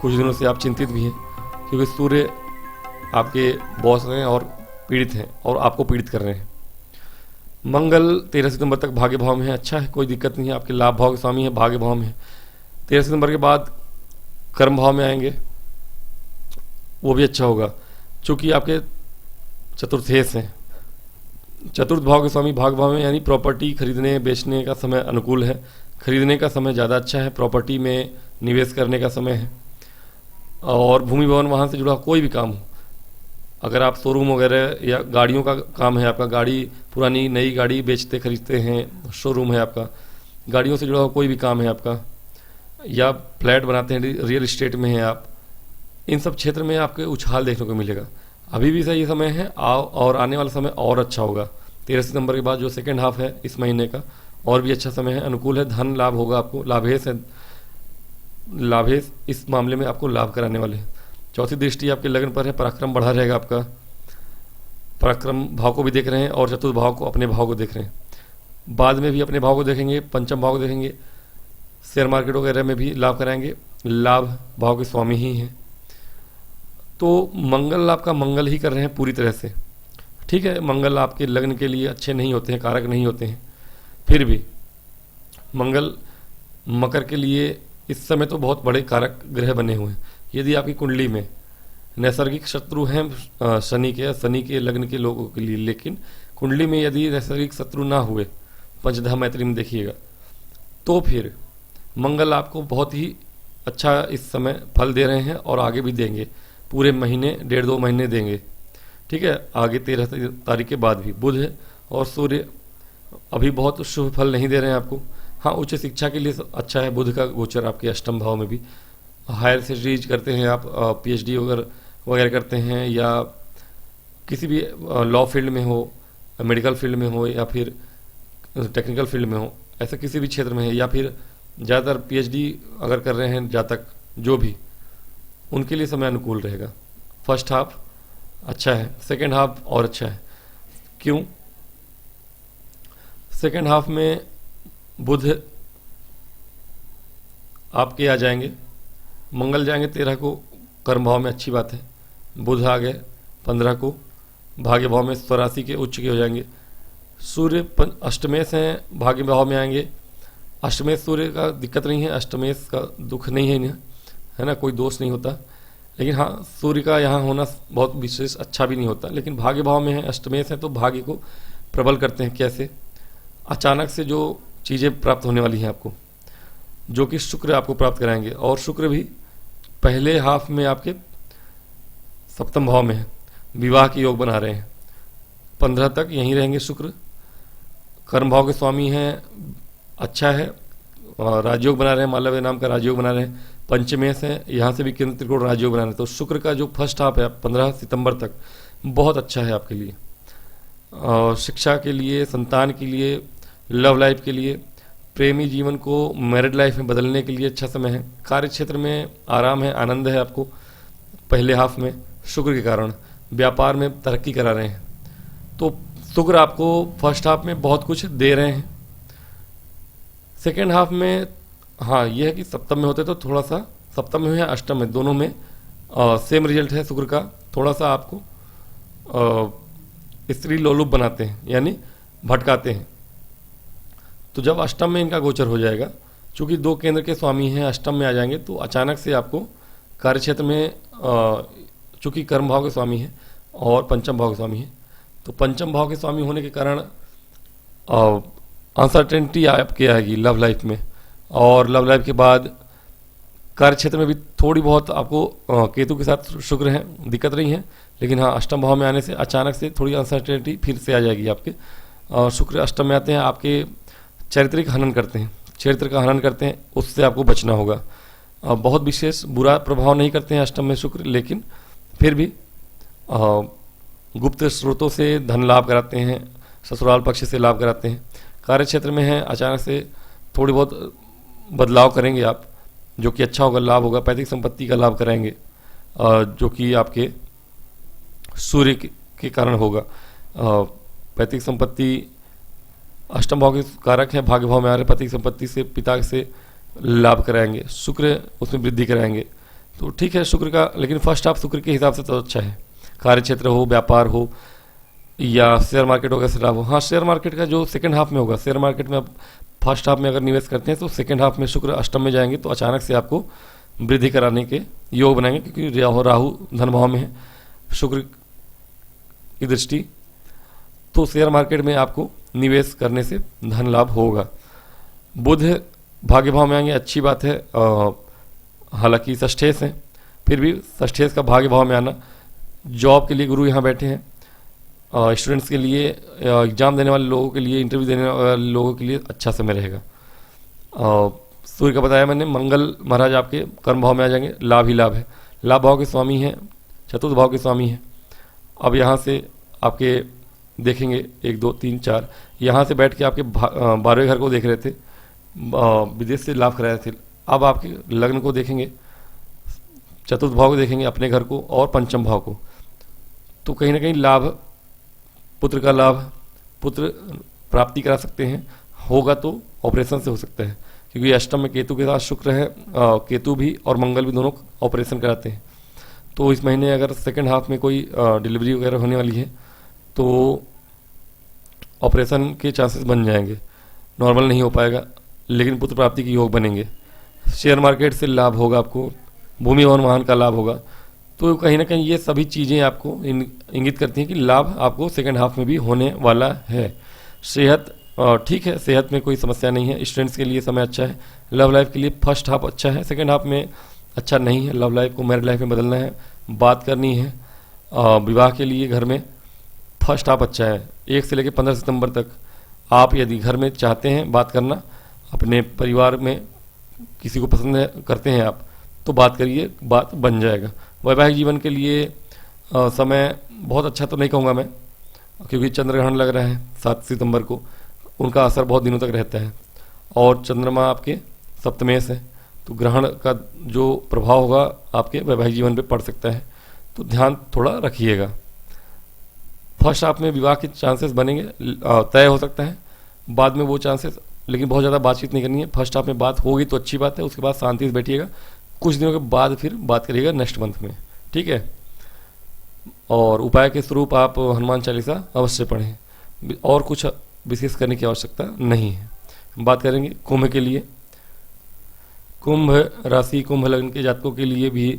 कुछ दिनों से आप चिंतित भी हैं, क्योंकि सूर्य आपके बॉस हैं और पीड़ित हैं और आपको पीड़ित कर रहे हैं। मंगल 13 सितंबर तक भाग्य भाव में है, अच्छा है, कोई दिक्कत नहीं है, आपके लाभ भाव के स्वामी है, भाग्य भाव में है। 13 सितंबर के बाद कर्म भाव में आएंगे, वो भी अच्छा होगा, चूँकि आपके चतुर्थेश हैं। चतुर्थ भाव के स्वामी भाग भाव में, यानी प्रॉपर्टी खरीदने बेचने का समय अनुकूल है, खरीदने का समय ज़्यादा अच्छा है, प्रॉपर्टी में निवेश करने का समय है। और भूमि भवन वाहन से जुड़ा कोई भी काम हो, अगर आप शोरूम वगैरह या गाड़ियों का काम है आपका, गाड़ी पुरानी नई गाड़ी बेचते खरीदते हैं, शोरूम है आपका, गाड़ियों से जुड़ा हुआ कोई भी काम है आपका, या फ्लैट बनाते हैं, रियल इस्टेट में हैं आप, इन सब क्षेत्र में आपके उछाल देखने को मिलेगा। अभी भी सही समय है, और आने वाला समय और अच्छा होगा। 13 सितंबर के बाद जो सेकेंड हाफ है इस महीने का, और भी अच्छा समय है, अनुकूल है, धन लाभ होगा आपको, लाभेश है, लाभेश इस मामले में आपको लाभ कराने वाले हैं। चौथी दृष्टि आपके लग्न पर है, पराक्रम बढ़ा रहेगा आपका, पराक्रम भाव को भी देख रहे हैं और चतुर्थ भाव को, अपने भाव को देख रहे हैं, बाद में भी अपने भाव को देखेंगे, पंचम भाव को देखेंगे, शेयर मार्केट वगैरह में भी लाभ कराएंगे, लाभ भाव के स्वामी ही हैं। तो मंगल आपका मंगल ही कर रहे हैं पूरी तरह से, ठीक है। मंगल आपके लग्न के लिए अच्छे नहीं होते हैं, कारक नहीं होते हैं, फिर भी मंगल मकर के लिए इस समय तो बहुत बड़े कारक ग्रह बने हुए हैं। यदि आपकी कुंडली में नैसर्गिक शत्रु हैं शनि के लग्न के लोगों के लिए, लेकिन कुंडली में यदि नैसर्गिक शत्रु ना हुए, पंचधा मैत्री में देखिएगा, तो फिर मंगल आपको बहुत ही अच्छा इस समय फल दे रहे हैं और आगे भी देंगे, पूरे महीने 1.5-2 महीने देंगे, ठीक है। आगे 13 तारीख के बाद भी बुध और सूर्य अभी बहुत शुभ फल नहीं दे रहे हैं आपको। हाँ, उच्च शिक्षा के लिए अच्छा है, बुध का गोचर आपके अष्टम भाव में भी। हायर स्टडीज करते हैं आप, पीएचडी वगैरह करते हैं, या किसी भी लॉ फील्ड में हो, मेडिकल फील्ड में हो, या फिर टेक्निकल फील्ड में हो, ऐसा किसी भी क्षेत्र में है, या फिर ज़्यादातर पीएचडी अगर कर रहे हैं जातक जो भी, उनके लिए समय अनुकूल रहेगा। फर्स्ट हाफ अच्छा है, सेकेंड हाफ और अच्छा है। क्यों? सेकेंड हाफ में बुध आपके आ जाएंगे, मंगल जाएंगे 13 को कर्म भाव में, अच्छी बात है। बुध आ गए 15 को भाग्य भाव में, स्वराशि के उच्च के हो जाएंगे। सूर्य अष्टमेश हैं, भाग्य भाव में आएंगे। अष्टमेश सूर्य का दिक्कत नहीं है, अष्टमेश का दुख नहीं है इन्हें, है ना, कोई दोष नहीं होता। लेकिन हाँ, सूर्य का यहाँ होना बहुत विशेष अच्छा भी नहीं होता, लेकिन भाग्य भाव में है, अष्टमेश है, तो भाग्य को प्रबल करते हैं। कैसे? अचानक से जो चीज़ें प्राप्त होने वाली हैं आपको, जो कि शुक्र आपको प्राप्त कराएंगे, और शुक्र भी पहले हाफ में आपके सप्तम भाव में है, विवाह के योग बना रहे हैं। 15 तक यहीं रहेंगे शुक्र, कर्म भाव के स्वामी हैं, अच्छा है, राजयोग बना रहे हैं, मालव्य नाम का राजयोग बना रहे हैं। पंचमेश है, यहाँ से भी केंद्र त्रिकोण राजयोग बना रहे हैं। तो शुक्र का जो फर्स्ट हाफ है 15 सितंबर तक बहुत अच्छा है आपके लिए, शिक्षा के लिए, संतान के लिए, लव लाइफ के लिए, प्रेमी जीवन को मैरिड लाइफ में बदलने के लिए अच्छा समय है। कार्य क्षेत्र में आराम है, आनंद है आपको पहले हाफ में शुक्र के कारण, व्यापार में तरक्की करा रहे हैं। तो शुक्र आपको फर्स्ट हाफ में बहुत कुछ दे रहे हैं। सेकेंड हाफ में हाँ ये है कि सप्तम में होते तो थोड़ा सा, सप्तम में है अष्टम में, दोनों में सेम रिजल्ट है शुक्र का, थोड़ा सा आपको स्त्री लोलुप बनाते हैं, यानी भटकाते हैं। तो जब अष्टम में इनका गोचर हो जाएगा, चूँकि 2 केंद्र के स्वामी हैं, अष्टम में आ जाएंगे, तो अचानक से आपको कार्यक्षेत्र में, चूँकि कर्म भाव के स्वामी हैं और पंचम भाव के स्वामी हैं, तो पंचम भाव के स्वामी होने के कारण अनसर्टेनिटी आपके आएगी लव लाइफ में, और लव लाइफ के बाद कार्य क्षेत्र में भी थोड़ी बहुत आपको केतु के साथ शुक्र हैं, दिक्कत नहीं है। लेकिन हाँ, अष्टम भाव में आने से अचानक से थोड़ी अनसर्टेनिटी फिर से आ जाएगी आपके। और शुक्र अष्टम में आते हैं, आपके चारित्रिक हनन करते हैं, चरित्र का हनन करते हैं, उससे आपको बचना होगा। बहुत विशेष बुरा प्रभाव नहीं करते हैं अष्टम में शुक्र, लेकिन फिर भी गुप्त स्रोतों से धन लाभ कराते हैं, ससुराल पक्ष से लाभ कराते हैं। कार्य क्षेत्र में है, अचानक से थोड़ी बहुत बदलाव करेंगे आप, जो कि अच्छा होगा, लाभ होगा। पैतृक संपत्ति का लाभ कराएंगे, जो कि आपके सूर्य के कारण होगा। पैतृक संपत्ति अष्टम भाव के कारक हैं, भाग्य भाव में आ रहे पति संपत्ति से, पिता से लाभ कराएंगे, शुक्र उसमें वृद्धि कराएंगे। तो ठीक है शुक्र का, लेकिन फर्स्ट हाफ शुक्र के हिसाब से तो अच्छा है। कार्य क्षेत्र हो, व्यापार हो या शेयर मार्केट हो, कैसे लाभ हो। हाँ, शेयर मार्केट का जो सेकंड हाफ में होगा, शेयर मार्केट में आप फर्स्ट हाफ में अगर निवेश करते हैं तो सेकंड हाफ में शुक्र अष्टम में जाएंगे तो अचानक से आपको वृद्धि कराने के योग बनाएंगे, क्योंकि राहु धन भाव में है, शुक्र की दृष्टि। तो शेयर मार्केट में आपको निवेश करने से धन लाभ होगा। बुध भाग्य भाव में आएंगे, अच्छी बात है। हालांकि षष्ठेश है, फिर भी षष्ठेश का भाग्य भाव में आना, जॉब के लिए गुरु यहाँ बैठे हैं, स्टूडेंट्स के लिए, एग्जाम देने वाले लोगों के लिए, इंटरव्यू देने वाले लोगों के लिए अच्छा समय रहेगा। सूर्य का बताया मैंने, मंगल महाराज आपके कर्म भाव में आ जाएंगे, लाभ ही लाभ है। लाभ भाव के स्वामी हैं, चतुर्थ भाव के स्वामी हैं। अब यहाँ से आपके देखेंगे 1 2 3 4, यहाँ से बैठ के आपके 12वें घर को देख रहे थे, विदेश से लाभ करा रहे थे। अब आपके लग्न को देखेंगे, चतुर्थ भाव को देखेंगे, अपने घर को और पंचम भाव को। तो कहीं ना कहीं लाभ, पुत्र का लाभ, पुत्र प्राप्ति करा सकते हैं। होगा तो ऑपरेशन से हो सकता है, क्योंकि अष्टम में केतु के साथ शुक्र है, केतु भी और मंगल भी दोनों ऑपरेशन कराते हैं। तो इस महीने अगर सेकंड हाफ में कोई डिलीवरी वगैरह होने वाली है तो ऑपरेशन के चांसेस बन जाएंगे, नॉर्मल नहीं हो पाएगा, लेकिन पुत्र प्राप्ति के योग बनेंगे। शेयर मार्केट से लाभ होगा आपको, भूमि और वाहन का लाभ होगा। तो कहीं ना कहीं ये सभी चीज़ें आपको इंगित करती हैं कि लाभ आपको सेकंड हाफ में भी होने वाला है। सेहत ठीक है, सेहत में कोई समस्या नहीं है। स्टूडेंट्स के लिए समय अच्छा है। लव लाइफ के लिए फर्स्ट हाफ अच्छा है, सेकंड हाफ में अच्छा नहीं है। लव लाइफ को मैरिड लाइफ में बदलना है, बात करनी है। विवाह के लिए घर में फर्स्ट हाफ अच्छा है। 1 से लेकर 15 सितंबर तक आप यदि घर में चाहते हैं बात करना, अपने परिवार में किसी को पसंद करते हैं आप, तो बात करिए, बात बन जाएगा। वैवाहिक जीवन के लिए समय बहुत अच्छा तो नहीं कहूँगा मैं, क्योंकि चंद्रग्रहण लग रहा है 7 सितंबर को, उनका असर बहुत दिनों तक रहता है। और चंद्रमा आपके सप्तमेश है, तो ग्रहण का जो प्रभाव होगा आपके वैवाहिक जीवन पे पड़ सकता है, तो ध्यान थोड़ा रखिएगा। फर्स्ट हाफ में विवाह के चांसेस बनेंगे, तय हो सकता है, बाद में वो चांसेस, लेकिन बहुत ज़्यादा बातचीत नहीं करनी है। फर्स्ट हाफ में बात होगी तो अच्छी बात है, उसके बाद शांति से बैठिएगा, कुछ दिनों के बाद फिर बात करिएगा नेक्स्ट मंथ में, ठीक है। और उपाय के स्वरूप आप हनुमान चालीसा अवश्य पढ़ें, और कुछ विशेष करने की आवश्यकता नहीं है। बात करेंगे कुंभ के लिए। कुंभ राशि, कुंभ लग्न के जातकों के लिए भी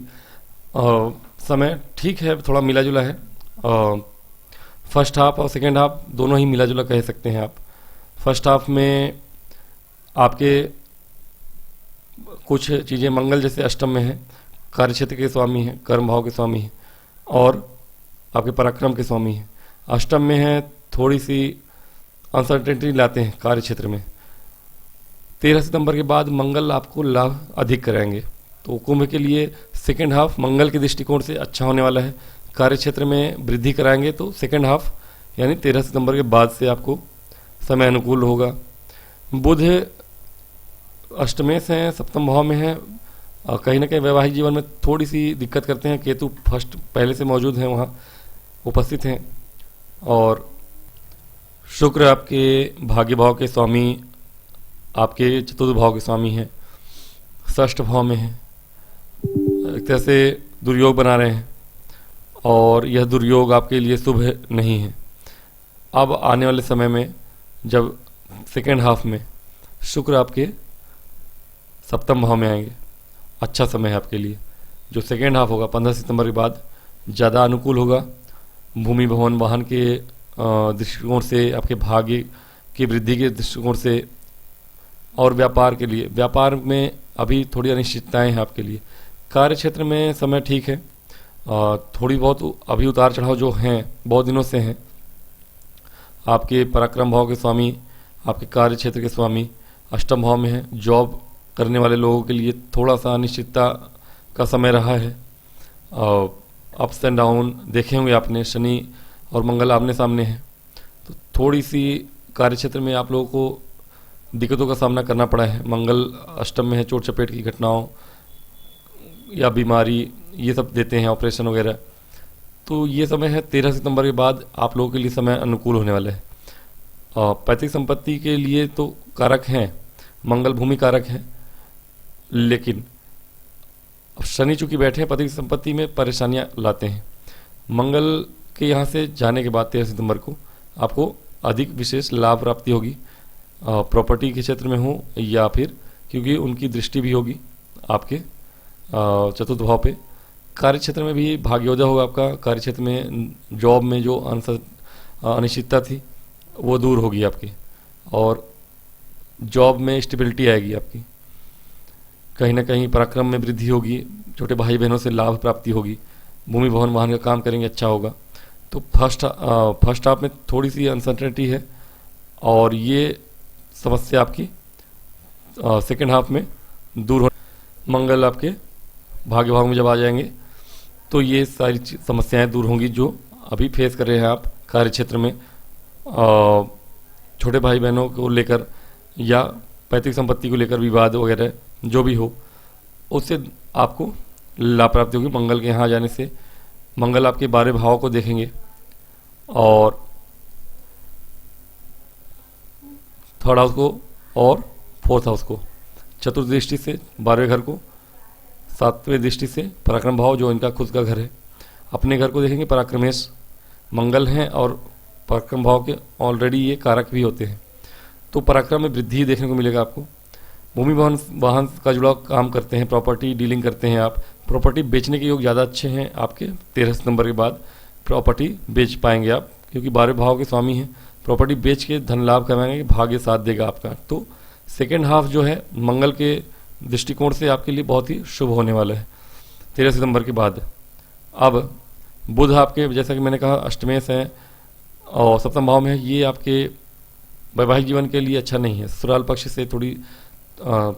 समय ठीक है, थोड़ा मिला जुला है। फर्स्ट हाफ और सेकेंड हाफ दोनों ही मिला जुला कह सकते हैं आप। फर्स्ट हाफ में आपके कुछ चीज़ें, मंगल जैसे अष्टम में है, कार्यक्षेत्र के स्वामी हैं, कर्म भाव के स्वामी हैं, और आपके पराक्रम के स्वामी हैं। अष्टम में है, थोड़ी सी अनसर्टेनिटी लाते हैं कार्य क्षेत्र में। 13 सितंबर के बाद मंगल आपको लाभ अधिक कराएंगे, तो कुंभ के लिए सेकेंड हाफ मंगल के दृष्टिकोण से अच्छा होने वाला है। कार्य क्षेत्र में वृद्धि कराएंगे तो सेकेंड हाफ यानी 13 सितंबर के बाद से आपको समय अनुकूल होगा। बुध अष्टमेश हैं, सप्तम भाव में है, कहीं ना कहीं वैवाहिक जीवन में थोड़ी सी दिक्कत करते हैं। केतु फर्स्ट पहले से मौजूद हैं, वहाँ उपस्थित हैं। और शुक्र आपके भाग्य भाव के स्वामी, आपके चतुर्थ भाव के स्वामी हैं, षष्ठ भाव में हैं, एक तरह से दुर्योग बना रहे हैं, और यह दुर्योग आपके लिए शुभ नहीं है। अब आने वाले समय में जब सेकेंड हाफ में शुक्र आपके सप्तम भाव में आएंगे, अच्छा समय है आपके लिए। जो सेकेंड हाफ होगा 15 सितंबर के बाद ज़्यादा अनुकूल होगा। भूमि भवन वाहन के दृष्टिकोण से, आपके भाग्य की वृद्धि के दृष्टिकोण से, और व्यापार के लिए, व्यापार में अभी थोड़ी अनिश्चितताएं हैं आपके लिए। कार्य क्षेत्र में समय ठीक है, थोड़ी बहुत अभी उतार चढ़ाव जो हैं बहुत दिनों से हैं। आपके पराक्रम भाव के स्वामी, आपके कार्य क्षेत्र के स्वामी अष्टम भाव में है। जॉब करने वाले लोगों के लिए थोड़ा सा अनिश्चितता का समय रहा है। अप्स एंड डाउन देखे होंगे आपने, शनि और मंगल आमने सामने हैं, तो थोड़ी सी कार्य क्षेत्र में आप लोगों को दिक्कतों का सामना करना पड़ा है। मंगल अष्टम में है, चोट चपेट की घटनाओं या बीमारी ये सब देते हैं, ऑपरेशन वगैरह। तो ये समय है 13 सितंबर के बाद आप लोगों के लिए समय अनुकूल होने वाला है। पैतृक संपत्ति के लिए तो कारक हैं, मंगल भूमि कारक है, लेकिन शनि चूंकि बैठे हैं पैतृक संपत्ति में परेशानियां लाते हैं। मंगल के यहाँ से जाने के बाद 13 सितंबर को आपको अधिक विशेष लाभ प्राप्ति होगी, प्रॉपर्टी के क्षेत्र में हो या फिर क्योंकि उनकी दृष्टि भी होगी आपके चतुर्थ भाव पे। कार्य क्षेत्र में भी भाग्योदय होगा आपका। कार्य क्षेत्र में जॉब में जो अनिश्चितता थी वो दूर होगी आपकी, और जॉब में स्टेबिलिटी आएगी आपकी। कहीं ना कहीं पराक्रम में वृद्धि होगी, छोटे भाई बहनों से लाभ प्राप्ति होगी, भूमि भवन वाहन का काम करेंगे, अच्छा होगा। तो फर्स्ट हाफ में थोड़ी सी अनसर्टेनिटी है, और ये समस्या आपकी सेकेंड हाफ में दूर हो। मंगल आपके भाग्य भाव में जब आ जाएंगे तो ये सारी समस्याएं दूर होंगी जो अभी फेस कर रहे हैं आप कार्य क्षेत्र में। छोटे भाई बहनों को लेकर या पैतृक संपत्ति को लेकर विवाद वगैरह जो भी हो, उससे आपको लाभ प्राप्ति होगी मंगल के यहाँ जाने से। मंगल आपके 12 भाव को देखेंगे और थर्ड हाउस को और फोर्थ हाउस को, चतुर्थ दृष्टि से 12वें घर को, 7वें दृष्टि से पराक्रम भाव जो इनका खुद का घर है, अपने घर को देखेंगे। पराक्रमेश मंगल हैं और पराक्रम भाव के ऑलरेडी ये कारक भी होते हैं, तो पराक्रम में वृद्धि देखने को मिलेगा आपको। भूमि भवन वाहन का जुड़ा काम करते हैं, प्रॉपर्टी डीलिंग करते हैं आप, प्रॉपर्टी बेचने के योग ज़्यादा अच्छे हैं आपके। 13 सितंबर के बाद प्रॉपर्टी बेच पाएंगे आप, क्योंकि 12 भाव के स्वामी हैं। प्रॉपर्टी बेच के धन लाभ कमाएंगे, भाग्य साथ देगा आपका। तो सेकेंड हाफ जो है मंगल के दृष्टिकोण से आपके लिए बहुत ही शुभ होने वाला है 13 सितंबर के बाद। अब बुध आपके, जैसा कि मैंने कहा, अष्टमेश हैं और सप्तम भाव में है। ये आपके वैवाहिक जीवन के लिए अच्छा नहीं है। ससुराल पक्ष से थोड़ी कहा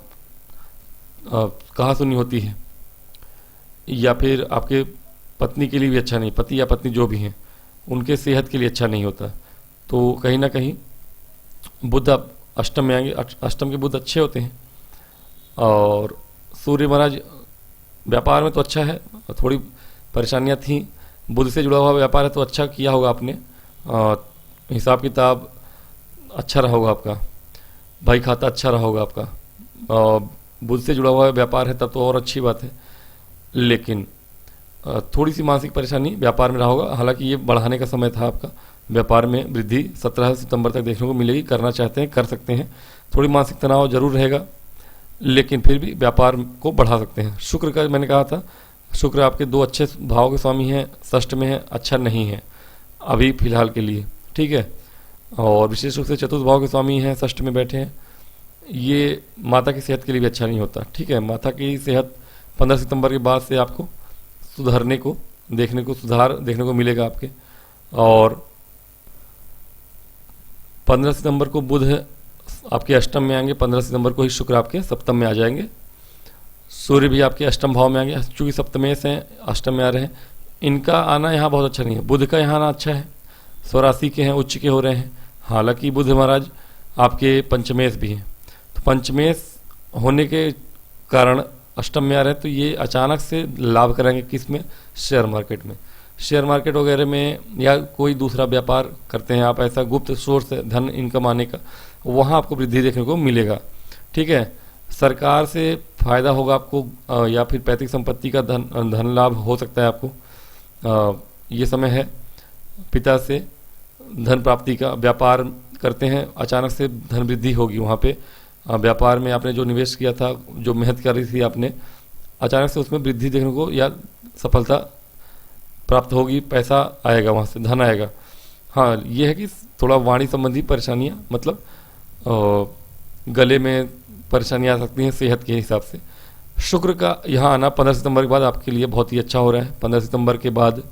सुनी होती है, या फिर आपके पत्नी के लिए भी अच्छा नहीं, पति या पत्नी जो भी हैं उनके सेहत के लिए अच्छा नहीं होता। तो कहीं ना कहीं बुध आप अष्टम में आएंगे। अष्टम के बुध अच्छे होते हैं, और सूर्य महाराज व्यापार में तो अच्छा है, थोड़ी परेशानियां थी। बुध से जुड़ा हुआ व्यापार है तो अच्छा किया होगा आपने, हिसाब किताब अच्छा रहा होगा आपका, भाई खाता अच्छा रहा होगा आपका। बुध से जुड़ा हुआ व्यापार है तब तो और अच्छी बात है, लेकिन थोड़ी सी मानसिक परेशानी व्यापार में रहा होगा। हालांकि ये बढ़ाने का समय था आपका। व्यापार में वृद्धि 17 सितंबर तक देखने को मिलेगी। करना चाहते हैं कर सकते हैं, थोड़ी मानसिक तनाव जरूर रहेगा, लेकिन फिर भी व्यापार को बढ़ा सकते हैं। शुक्र का मैंने कहा था, शुक्र आपके 2 अच्छे भाव के स्वामी हैं, षष्ठ में है, अच्छा नहीं है अभी फिलहाल के लिए, ठीक है। और विशेष रूप से चतुर्थ भाव के स्वामी हैं, षष्ठ में बैठे हैं। ये माता की सेहत के लिए भी अच्छा नहीं होता, ठीक है। माता की सेहत 15 सितंबर के बाद से आपको सुधार देखने को मिलेगा आपके। और 15 सितंबर को बुध आपके अष्टम में आएंगे, 15 सितंबर को ही शुक्र आपके सप्तम में आ जाएंगे। सूर्य भी आपके अष्टम भाव में आएंगे, चूंकि सप्तमेश हैं अष्टम में आ रहे हैं। इनका आना यहाँ बहुत अच्छा नहीं है। बुध का यहाँ आना अच्छा है, स्वराशि के हैं, उच्च के हो रहे हैं। हालांकि बुध महाराज आपके पंचमेश भी हैं, तो पंचमेश होने के कारण अष्टम में आ रहे हैं, तो ये अचानक से लाभ कराएंगे किस में, शेयर मार्केट में। शेयर मार्केट वगैरह में या कोई दूसरा व्यापार करते हैं आप, ऐसा गुप्त सोर्स है धन इनकम आने का, वहाँ आपको वृद्धि देखने को मिलेगा, ठीक है। सरकार से फायदा होगा आपको, या फिर पैतृक संपत्ति का धन लाभ हो सकता है आपको। ये समय है पिता से धन प्राप्ति का। व्यापार करते हैं, अचानक से धन वृद्धि होगी वहाँ पे। व्यापार में आपने जो निवेश किया था, जो मेहनत कर रही थी आपने, अचानक से उसमें वृद्धि देखने को या सफलता प्राप्त होगी, पैसा आएगा, वहाँ से धन आएगा। हाँ, ये है कि थोड़ा वाणी संबंधी परेशानियाँ, मतलब गले में परेशानियाँ आ सकती हैं सेहत के हिसाब से। शुक्र का यहाँ आना 15 सितंबर के बाद आपके लिए बहुत ही अच्छा हो रहा है। 15 सितंबर के बाद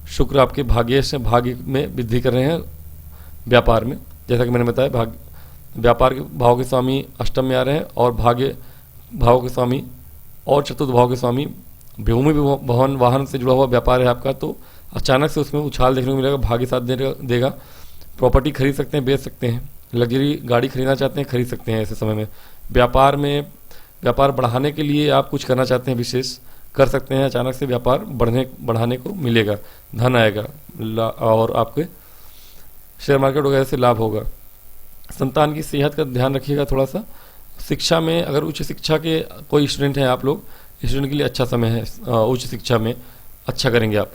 शुक्र आपके भाग्य में वृद्धि कर रहे हैं व्यापार में। जैसा कि मैंने बताया, व्यापार के भाव के स्वामी अष्टम में आ रहे हैं, और भाग्य भाव के स्वामी और चतुर्थ भाव के स्वामी। भूमि भवन वाहन से जुड़ा हुआ व्यापार है आपका, तो अचानक से उसमें उछाल देखने को मिलेगा, भाग्य साथ देगा। प्रॉपर्टी खरीद सकते हैं, बेच सकते हैं, लग्जरी गाड़ी खरीदना चाहते हैं, खरीद सकते हैं ऐसे समय में। व्यापार बढ़ाने के लिए आप कुछ करना चाहते हैं, विशेष कर सकते हैं। अचानक से व्यापार बढ़ाने को मिलेगा, धन आएगा, और आपके शेयर मार्केट वगैरह से लाभ होगा। संतान की सेहत का ध्यान रखिएगा थोड़ा सा। शिक्षा में अगर उच्च शिक्षा के कोई स्टूडेंट हैं आप लोग, स्टूडेंट के लिए अच्छा समय है, उच्च शिक्षा में अच्छा करेंगे आप।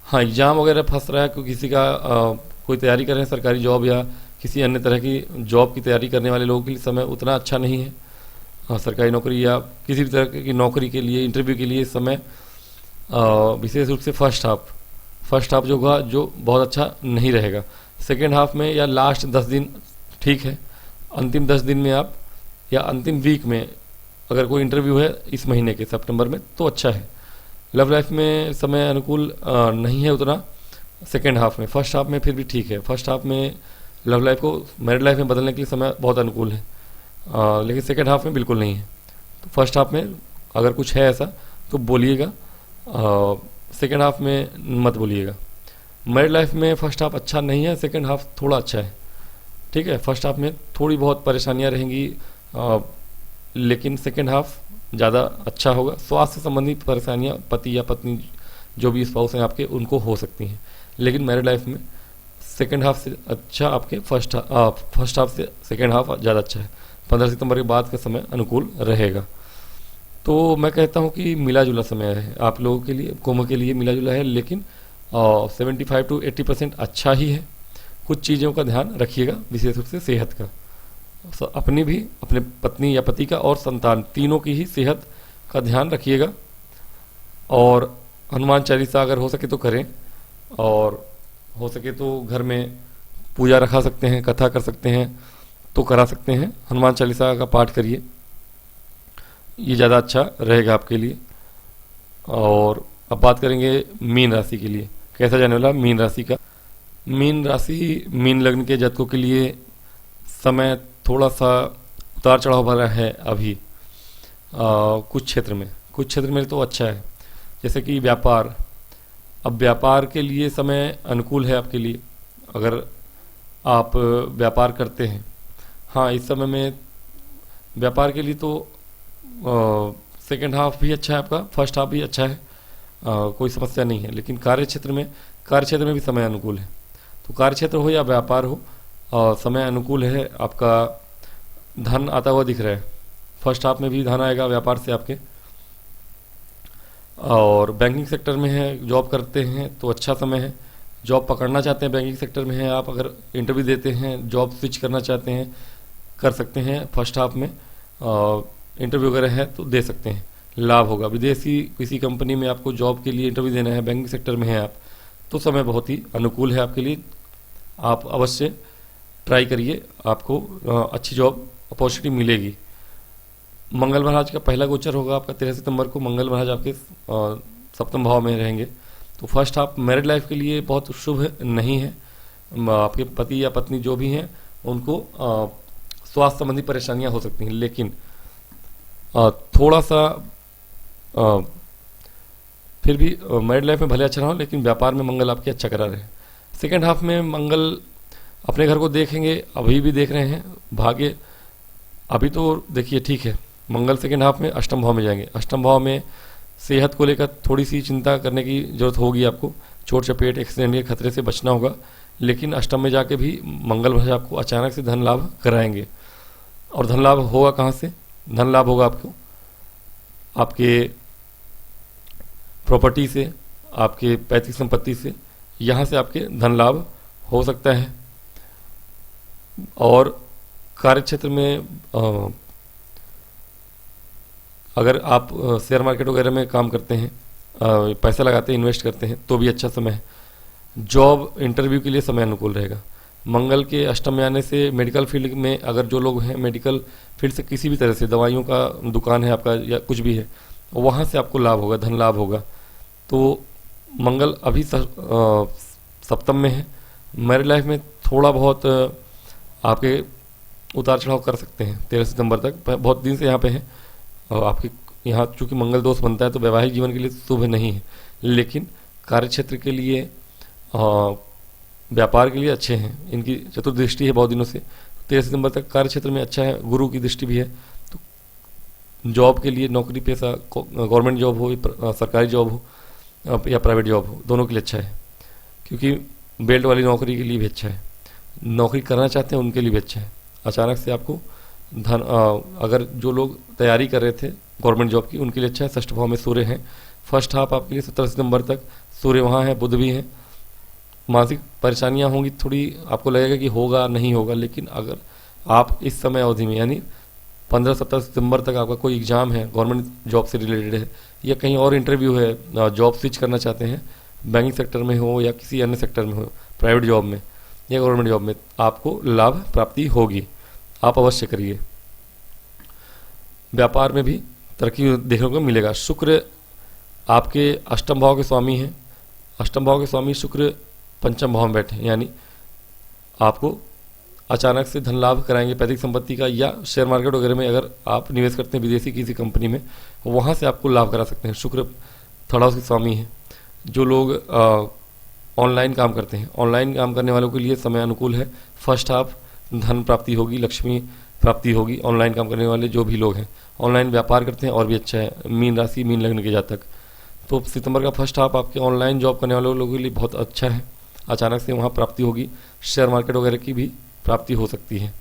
हाँ, एग्ज़ाम वगैरह फंस रहा है, कोई किसी का कोई तैयारी कर रहे हैं सरकारी जॉब या किसी अन्य तरह की जॉब की तैयारी करने वाले लोगों के लिए समय उतना अच्छा नहीं है। सरकारी नौकरी या किसी भी तरह की नौकरी के लिए, इंटरव्यू के लिए इस समय विशेष रूप से फर्स्ट हाफ जो होगा जो बहुत अच्छा नहीं रहेगा। सेकेंड हाफ में या लास्ट 10 दिन ठीक है, अंतिम 10 दिन में आप या अंतिम वीक में अगर कोई इंटरव्यू है इस महीने के सितंबर में तो अच्छा है। लव लाइफ में समय अनुकूल नहीं है उतना सेकेंड हाफ में। फर्स्ट हाफ में फिर भी ठीक है। फर्स्ट हाफ में लव लाइफ को मैरिड लाइफ में बदलने के लिए समय बहुत अनुकूल है, लेकिन सेकेंड हाफ में बिल्कुल नहीं है। तो फर्स्ट हाफ में अगर कुछ है ऐसा तो बोलिएगा, सेकेंड हाफ में मत बोलिएगा। मैरिड लाइफ में फर्स्ट हाफ अच्छा नहीं है, सेकेंड हाफ थोड़ा अच्छा है, ठीक है। फर्स्ट हाफ में थोड़ी बहुत परेशानियां रहेंगी, लेकिन सेकेंड हाफ ज़्यादा अच्छा होगा। स्वास्थ्य संबंधी परेशानियां पति या पत्नी जो भी स्पाउस हैं आपके उनको हो सकती हैं, लेकिन मैरिड लाइफ में सेकेंड हाफ से अच्छा आपके फर्स्ट हाफ से सेकेंड हाफ ज़्यादा अच्छा है। 15 सितंबर के बाद का समय अनुकूल रहेगा। तो मैं कहता हूँ कि मिला जुला समय है आप लोगों के लिए, कुंभ के लिए मिला जुला है, लेकिन 75 to 80% अच्छा ही है। कुछ चीज़ों का ध्यान रखिएगा, विशेष रूप से सेहत का, अपनी भी, अपने पत्नी या पति का और संतान तीनों की ही सेहत का ध्यान रखिएगा। और हनुमान चालीसा अगर हो सके तो करें, और हो सके तो घर में पूजा रखा सकते हैं, कथा कर सकते हैं तो करा सकते हैं। हनुमान चालीसा का पाठ करिए, ये ज़्यादा अच्छा रहेगा आपके लिए। और अब बात करेंगे मीन राशि के लिए, कैसा जाने वाला मीन राशि का। मीन राशि, मीन लग्न के जातकों के लिए समय थोड़ा सा उतार चढ़ाव भरा है अभी। कुछ क्षेत्र में तो अच्छा है, जैसे कि व्यापार। अब व्यापार के लिए समय अनुकूल है आपके लिए, अगर आप व्यापार करते हैं। हाँ, इस समय में व्यापार के लिए तो सेकेंड हाफ भी अच्छा है आपका, फर्स्ट हाफ भी अच्छा है, कोई समस्या नहीं है। लेकिन कार्यक्षेत्र में भी समय अनुकूल है। तो कार्यक्षेत्र हो या व्यापार हो, समय अनुकूल है आपका। धन आता हुआ दिख रहा है, फर्स्ट हाफ में भी धन आएगा व्यापार से आपके। और बैंकिंग सेक्टर में है, जॉब करते हैं तो अच्छा समय है। जॉब पकड़ना चाहते हैं, बैंकिंग सेक्टर में है आप, अगर इंटरव्यू देते हैं, जॉब स्विच करना चाहते हैं, कर सकते हैं फर्स्ट हाफ में। इंटरव्यू वगैरह है तो दे सकते हैं, लाभ होगा। विदेशी किसी कंपनी में आपको जॉब के लिए इंटरव्यू देना है, बैंकिंग सेक्टर में है आप, तो समय बहुत ही अनुकूल है आपके लिए। आप अवश्य ट्राई करिए, आपको अच्छी जॉब अपॉर्चुनिटी मिलेगी। मंगल महाराज का पहला गोचर होगा आपका 13 सितंबर को। मंगल महाराज आपके सप्तम भाव में रहेंगे। तो फर्स्ट हाफ मैरिड लाइफ के लिए बहुत शुभ नहीं है। आपके पति या पत्नी जो भी हैं उनको स्वास्थ्य संबंधी परेशानियां हो सकती हैं, लेकिन थोड़ा सा फिर भी मैरिड लाइफ में भले अच्छा रहा हो, लेकिन व्यापार में मंगल आपके अच्छा करा रहे हैं। सेकेंड हाफ में मंगल अपने घर को देखेंगे, अभी भी देख रहे हैं। भाग्य अभी तो देखिए ठीक है, मंगल सेकेंड हाफ में अष्टम भाव में जाएंगे। अष्टम भाव में सेहत को लेकर थोड़ी सी चिंता करने की जरूरत होगी आपको, चोट चपेट एक्सीडेंट के खतरे से बचना होगा। लेकिन अष्टम में जाके भी मंगल भाज आपको अचानक से धन लाभ कराएंगे। और धन लाभ होगा कहाँ से? धन लाभ होगा आपको आपके प्रॉपर्टी से, आपके पैतृक संपत्ति से, यहाँ से आपके धन लाभ हो सकता है। और कार्यक्षेत्र में अगर आप शेयर मार्केट वगैरह में काम करते हैं, पैसा लगाते हैं, इन्वेस्ट करते हैं, तो भी अच्छा समय है। जॉब इंटरव्यू के लिए समय अनुकूल रहेगा। मंगल के अष्टम में आने से मेडिकल फील्ड में अगर जो लोग हैं, मेडिकल फील्ड से किसी भी तरह से, दवाइयों का दुकान है आपका या कुछ भी है, वहाँ से आपको लाभ होगा, धन लाभ होगा। तो मंगल अभी सप्तम में है। मैरिड लाइफ में थोड़ा बहुत आपके उतार चढ़ाव कर सकते हैं 13 सितंबर तक, बहुत दिन से यहाँ पे हैं। आपके यहाँ चूँकि मंगल दोष बनता है तो वैवाहिक जीवन के लिए शुभ नहीं है, लेकिन कार्यक्षेत्र के लिए, व्यापार के लिए अच्छे हैं। इनकी चतुर्दृष्टि है बहुत दिनों से, 13 सितंबर तक कार्यक्षेत्र में अच्छा है। गुरु की दृष्टि भी है। तो जॉब के लिए, नौकरी पेशा, गवर्नमेंट जॉब हो, सरकारी जॉब हो या प्राइवेट जॉब हो, दोनों के लिए अच्छा है। क्योंकि बेल्ट वाली नौकरी के लिए भी अच्छा है, नौकरी करना चाहते हैं उनके लिए भी अच्छा है। अचानक से आपको धन अगर जो लोग तैयारी कर रहे थे गवर्नमेंट जॉब की, उनके लिए अच्छा है। षष्ठ भाव में सूर्य हैं। फर्स्ट हाफ आपके लिए 17 सितंबर तक सूर्य वहाँ है, बुध भी हैं। मानसिक परेशानियाँ होंगी थोड़ी, आपको लगेगा कि होगा नहीं होगा, लेकिन अगर आप इस समय अवधि में यानी 15-17 सितंबर तक आपका कोई एग्ज़ाम है, गवर्नमेंट जॉब से रिलेटेड है, या कहीं और इंटरव्यू है, जॉब स्विच करना चाहते हैं, बैंकिंग सेक्टर में हो या किसी अन्य सेक्टर में हो, प्राइवेट जॉब में या गवर्नमेंट जॉब में, आपको लाभ प्राप्ति होगी। आप अवश्य करिए। व्यापार में भी तरक्की देखने को मिलेगा। शुक्र आपके अष्टम भाव के स्वामी हैं। अष्टम भाव के स्वामी शुक्र पंचम भाव में बैठे हैं, यानी आपको अचानक से धन लाभ कराएंगे पैतृक संपत्ति का, या शेयर मार्केट वगैरह में अगर आप निवेश करते हैं विदेशी किसी कंपनी में, वहाँ से आपको लाभ करा सकते हैं। शुक्र थर्ड हाउस के स्वामी हैं। जो लोग ऑनलाइन काम करते हैं, ऑनलाइन काम करने वालों के लिए समय अनुकूल है। फर्स्ट हाफ धन प्राप्ति होगी, लक्ष्मी प्राप्ति होगी। ऑनलाइन काम करने वाले जो भी लोग हैं, ऑनलाइन व्यापार करते हैं और भी अच्छा है। मीन राशि, मीन लग्न के जातक, तो सितंबर का फर्स्ट हाफ आपके ऑनलाइन जॉब करने वाले लोगों के लिए बहुत अच्छा है। अचानक से वहाँ प्राप्ति होगी। शेयर मार्केट वगैरह की भी प्राप्ति हो सकती है।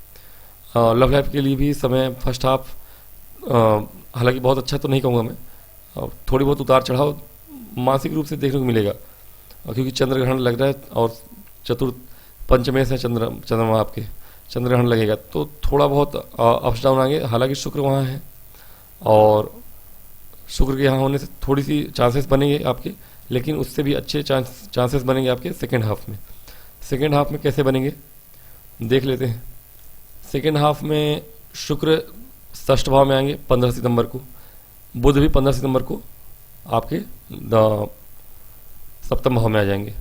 लव लाइफ के लिए भी समय फर्स्ट हाफ हालांकि बहुत अच्छा तो नहीं कहूँगा मैं, थोड़ी बहुत उतार चढ़ाव मानसिक रूप से देखने को मिलेगा, क्योंकि चंद्र ग्रहण लग रहा है और चतुर्थ पंचमेश है चंद्रमा आपके, चंद्र ग्रहण लगेगा तो थोड़ा बहुत अप्स डाउन आएंगे। हालांकि शुक्र वहाँ है और शुक्र के यहाँ होने से थोड़ी सी चांसेस बनेंगे आपके, लेकिन उससे भी अच्छे चांसेस बनेंगे आपके सेकेंड हाफ में। सेकेंड हाफ में कैसे बनेंगे देख लेते हैं। सेकेंड हाफ में शुक्र षष्ठ भाव में आएंगे 15 सितंबर को, बुध भी 15 सितंबर को आपके सप्तम भाव में आ जाएंगे,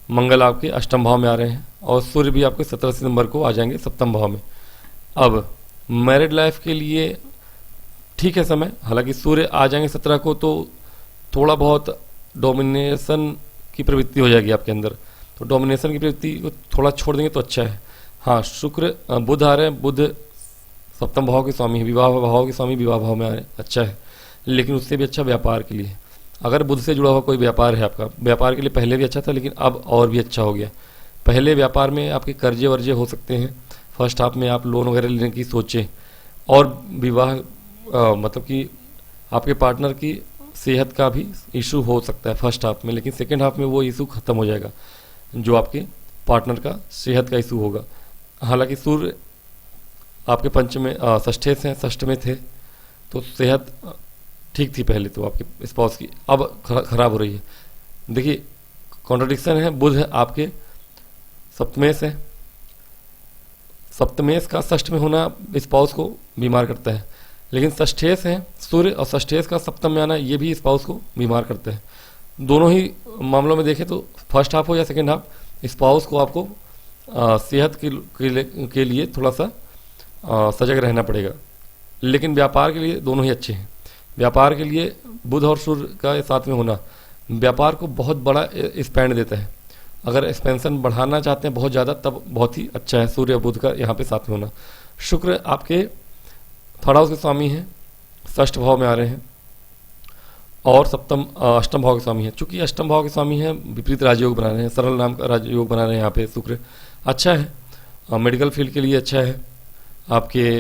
मंगल आपके अष्टम भाव में आ रहे हैं और सूर्य भी आपके 17 सितंबर को आ जाएंगे सप्तम भाव में। अब मैरिड लाइफ के लिए ठीक है समय, हालांकि सूर्य आ जाएंगे 17 को तो थोड़ा बहुत डोमिनेशन की प्रवृत्ति हो जाएगी आपके अंदर, तो डोमिनेशन की प्रवृत्ति को थोड़ा छोड़ देंगे तो अच्छा है। हाँ, शुक्र बुध आ रहे हैं, बुध सप्तम भाव के स्वामी है, विवाह भाव के स्वामी विवाह भाव में आ रहे हैं, अच्छा है। लेकिन उससे भी अच्छा व्यापार के लिए, अगर बुध से जुड़ा हुआ कोई व्यापार है आपका, व्यापार के लिए पहले भी अच्छा था लेकिन अब और भी अच्छा हो गया। पहले व्यापार में आपके कर्जे वर्जे हो सकते हैं, फर्स्ट हाफ में आप लोन वगैरह लेने की सोचें, और विवाह मतलब कि आपके पार्टनर की सेहत का भी इशू हो सकता है फर्स्ट हाफ में, लेकिन सेकेंड हाफ में वो इशू खत्म हो जाएगा जो आपके पार्टनर का सेहत का इशू होगा। हालांकि सूर्य आपके पंचम में षष्ठे से षष्ठ में थे तो सेहत ठीक थी पहले तो आपके स्पाउस की, अब खराब हो रही है। देखिए कॉन्ट्रडिक्शन है, बुध है आपके सप्तमेश है, सप्तमेश का षष्ठ में होना स्पाउस को बीमार करता है, लेकिन षष्ठेश है सूर्य और षष्ठेश का सप्तम में आना ये भी स्पाउस को बीमार करता है। दोनों ही मामलों में देखें तो फर्स्ट हाफ हो या सेकेंड हाफ, स्पाउस को आपको सेहत के लिए थोड़ा सा सजग रहना पड़ेगा। लेकिन व्यापार के लिए दोनों ही अच्छे हैं। व्यापार के लिए बुध और सूर्य का साथ में होना व्यापार को बहुत बड़ा स्पैंड देता है। अगर एक्सपेंशन बढ़ाना चाहते हैं बहुत ज़्यादा तब बहुत ही अच्छा है सूर्य और बुध का यहाँ पे साथ में होना। शुक्र आपके थर्ड हाउस के स्वामी हैं, षष्ठ भाव में आ रहे हैं और अष्टम भाव के स्वामी हैं। चूंकि अष्टम भाव के स्वामी हैं विपरीत राजयोग बना रहे हैं, सरल नाम का राजयोग बना रहे हैं यहाँ पे शुक्र, अच्छा है। मेडिकल फील्ड के लिए अच्छा है आपके,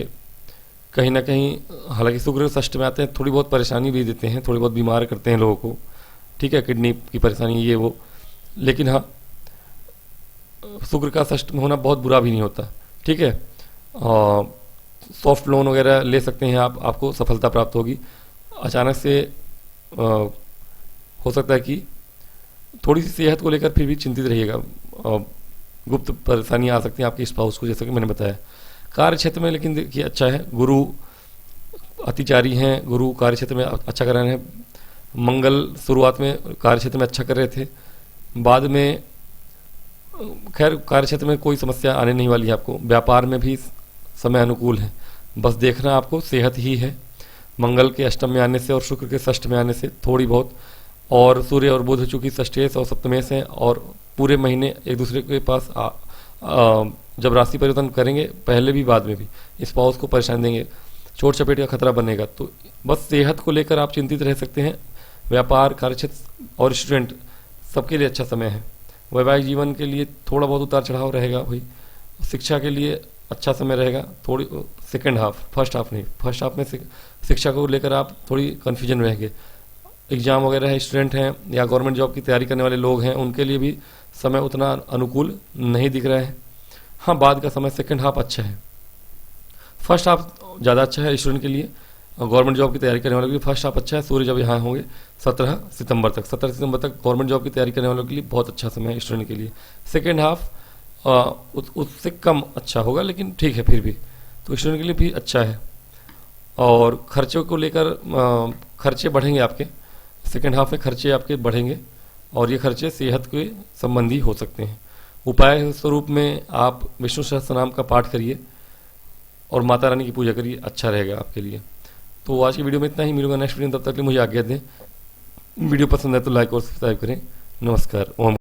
कहीं ना कहीं हालांकि शुक्र षष्ठ में आते हैं थोड़ी बहुत परेशानी भी देते हैं, थोड़ी बहुत बीमार करते हैं लोगों को, ठीक है, किडनी की परेशानी ये वो, लेकिन हाँ शुक्र का षष्ठ में होना बहुत बुरा भी नहीं होता, ठीक है। सॉफ्ट लोन वगैरह ले सकते हैं आप, आपको सफलता प्राप्त होगी। अचानक से हो सकता है कि थोड़ी सी सेहत को लेकर फिर भी चिंतित रहिएगा, गुप्त परेशानियाँ आ सकती हैं आपके स्पाउस को, जैसा कि मैंने बताया। कार्य क्षेत्र में लेकिन देखिए अच्छा है, गुरु अतिचारी हैं, गुरु कार्य क्षेत्र में अच्छा कर रहे हैं। मंगल शुरुआत में कार्य क्षेत्र में अच्छा कर रहे थे, बाद में खैर कार्य क्षेत्र में कोई समस्या आने नहीं वाली है आपको। व्यापार में भी समय अनुकूल है, बस देखना आपको सेहत ही है। मंगल के अष्टम में आने से और शुक्र के षष्ठ में आने से थोड़ी बहुत, और सूर्य और बुध चूँकि षष्ठेश और सप्तमेश हैं और पूरे महीने एक दूसरे के पास जब राशि परिवर्तन करेंगे पहले भी बाद में भी स्पाउस को परेशान देंगे, चोट चपेट का खतरा बनेगा, तो बस सेहत को लेकर आप चिंतित रह सकते हैं। व्यापार, कार्यक्षेत्र और स्टूडेंट सबके लिए अच्छा समय है। वैवाहिक जीवन के लिए थोड़ा बहुत उतार चढ़ाव रहेगा भाई। शिक्षा के लिए अच्छा समय रहेगा। थोड़ी सेकंड हाफ, फर्स्ट हाफ नहीं, फर्स्ट हाफ में शिक्षा को लेकर आप थोड़ी कन्फ्यूजन में रहेंगे। एग्ज़ाम वगैरह है, स्टूडेंट हैं या गवर्नमेंट जॉब की तैयारी करने वाले लोग हैं, उनके लिए भी समय उतना अनुकूल नहीं दिख रहा है। हाँ, बाद का समय सेकंड हाफ अच्छा है। फर्स्ट हाफ ज़्यादा अच्छा है स्टूडेंट के लिए, और गवर्नमेंट जॉब की तैयारी करने वालों के लिए फर्स्ट हाफ अच्छा है। सूर्य जब यहाँ होंगे 17 सितंबर तक, 17 सितंबर तक गवर्नमेंट जॉब की तैयारी करने वालों के लिए बहुत अच्छा समय है स्टूडेंट के लिए। सेकेंड हाफ उससे कम अच्छा होगा, लेकिन ठीक है फिर भी, तो स्टूडेंट के लिए भी अच्छा है। और खर्चों को लेकर खर्चे बढ़ेंगे आपके, सेकेंड हाफ में खर्चे आपके बढ़ेंगे, और ये खर्चे सेहत के संबंधी हो सकते हैं। उपाय स्वरूप में आप विष्णु सहस्त्रनाम का पाठ करिए और माता रानी की पूजा करिए, अच्छा रहेगा आपके लिए। तो आज की वीडियो में इतना ही, मिलूंगा नेक्स्ट वीडियो, तब तक के लिए मुझे आज्ञा दें। वीडियो पसंद है तो लाइक और सब्सक्राइब करें। नमस्कार। ओम।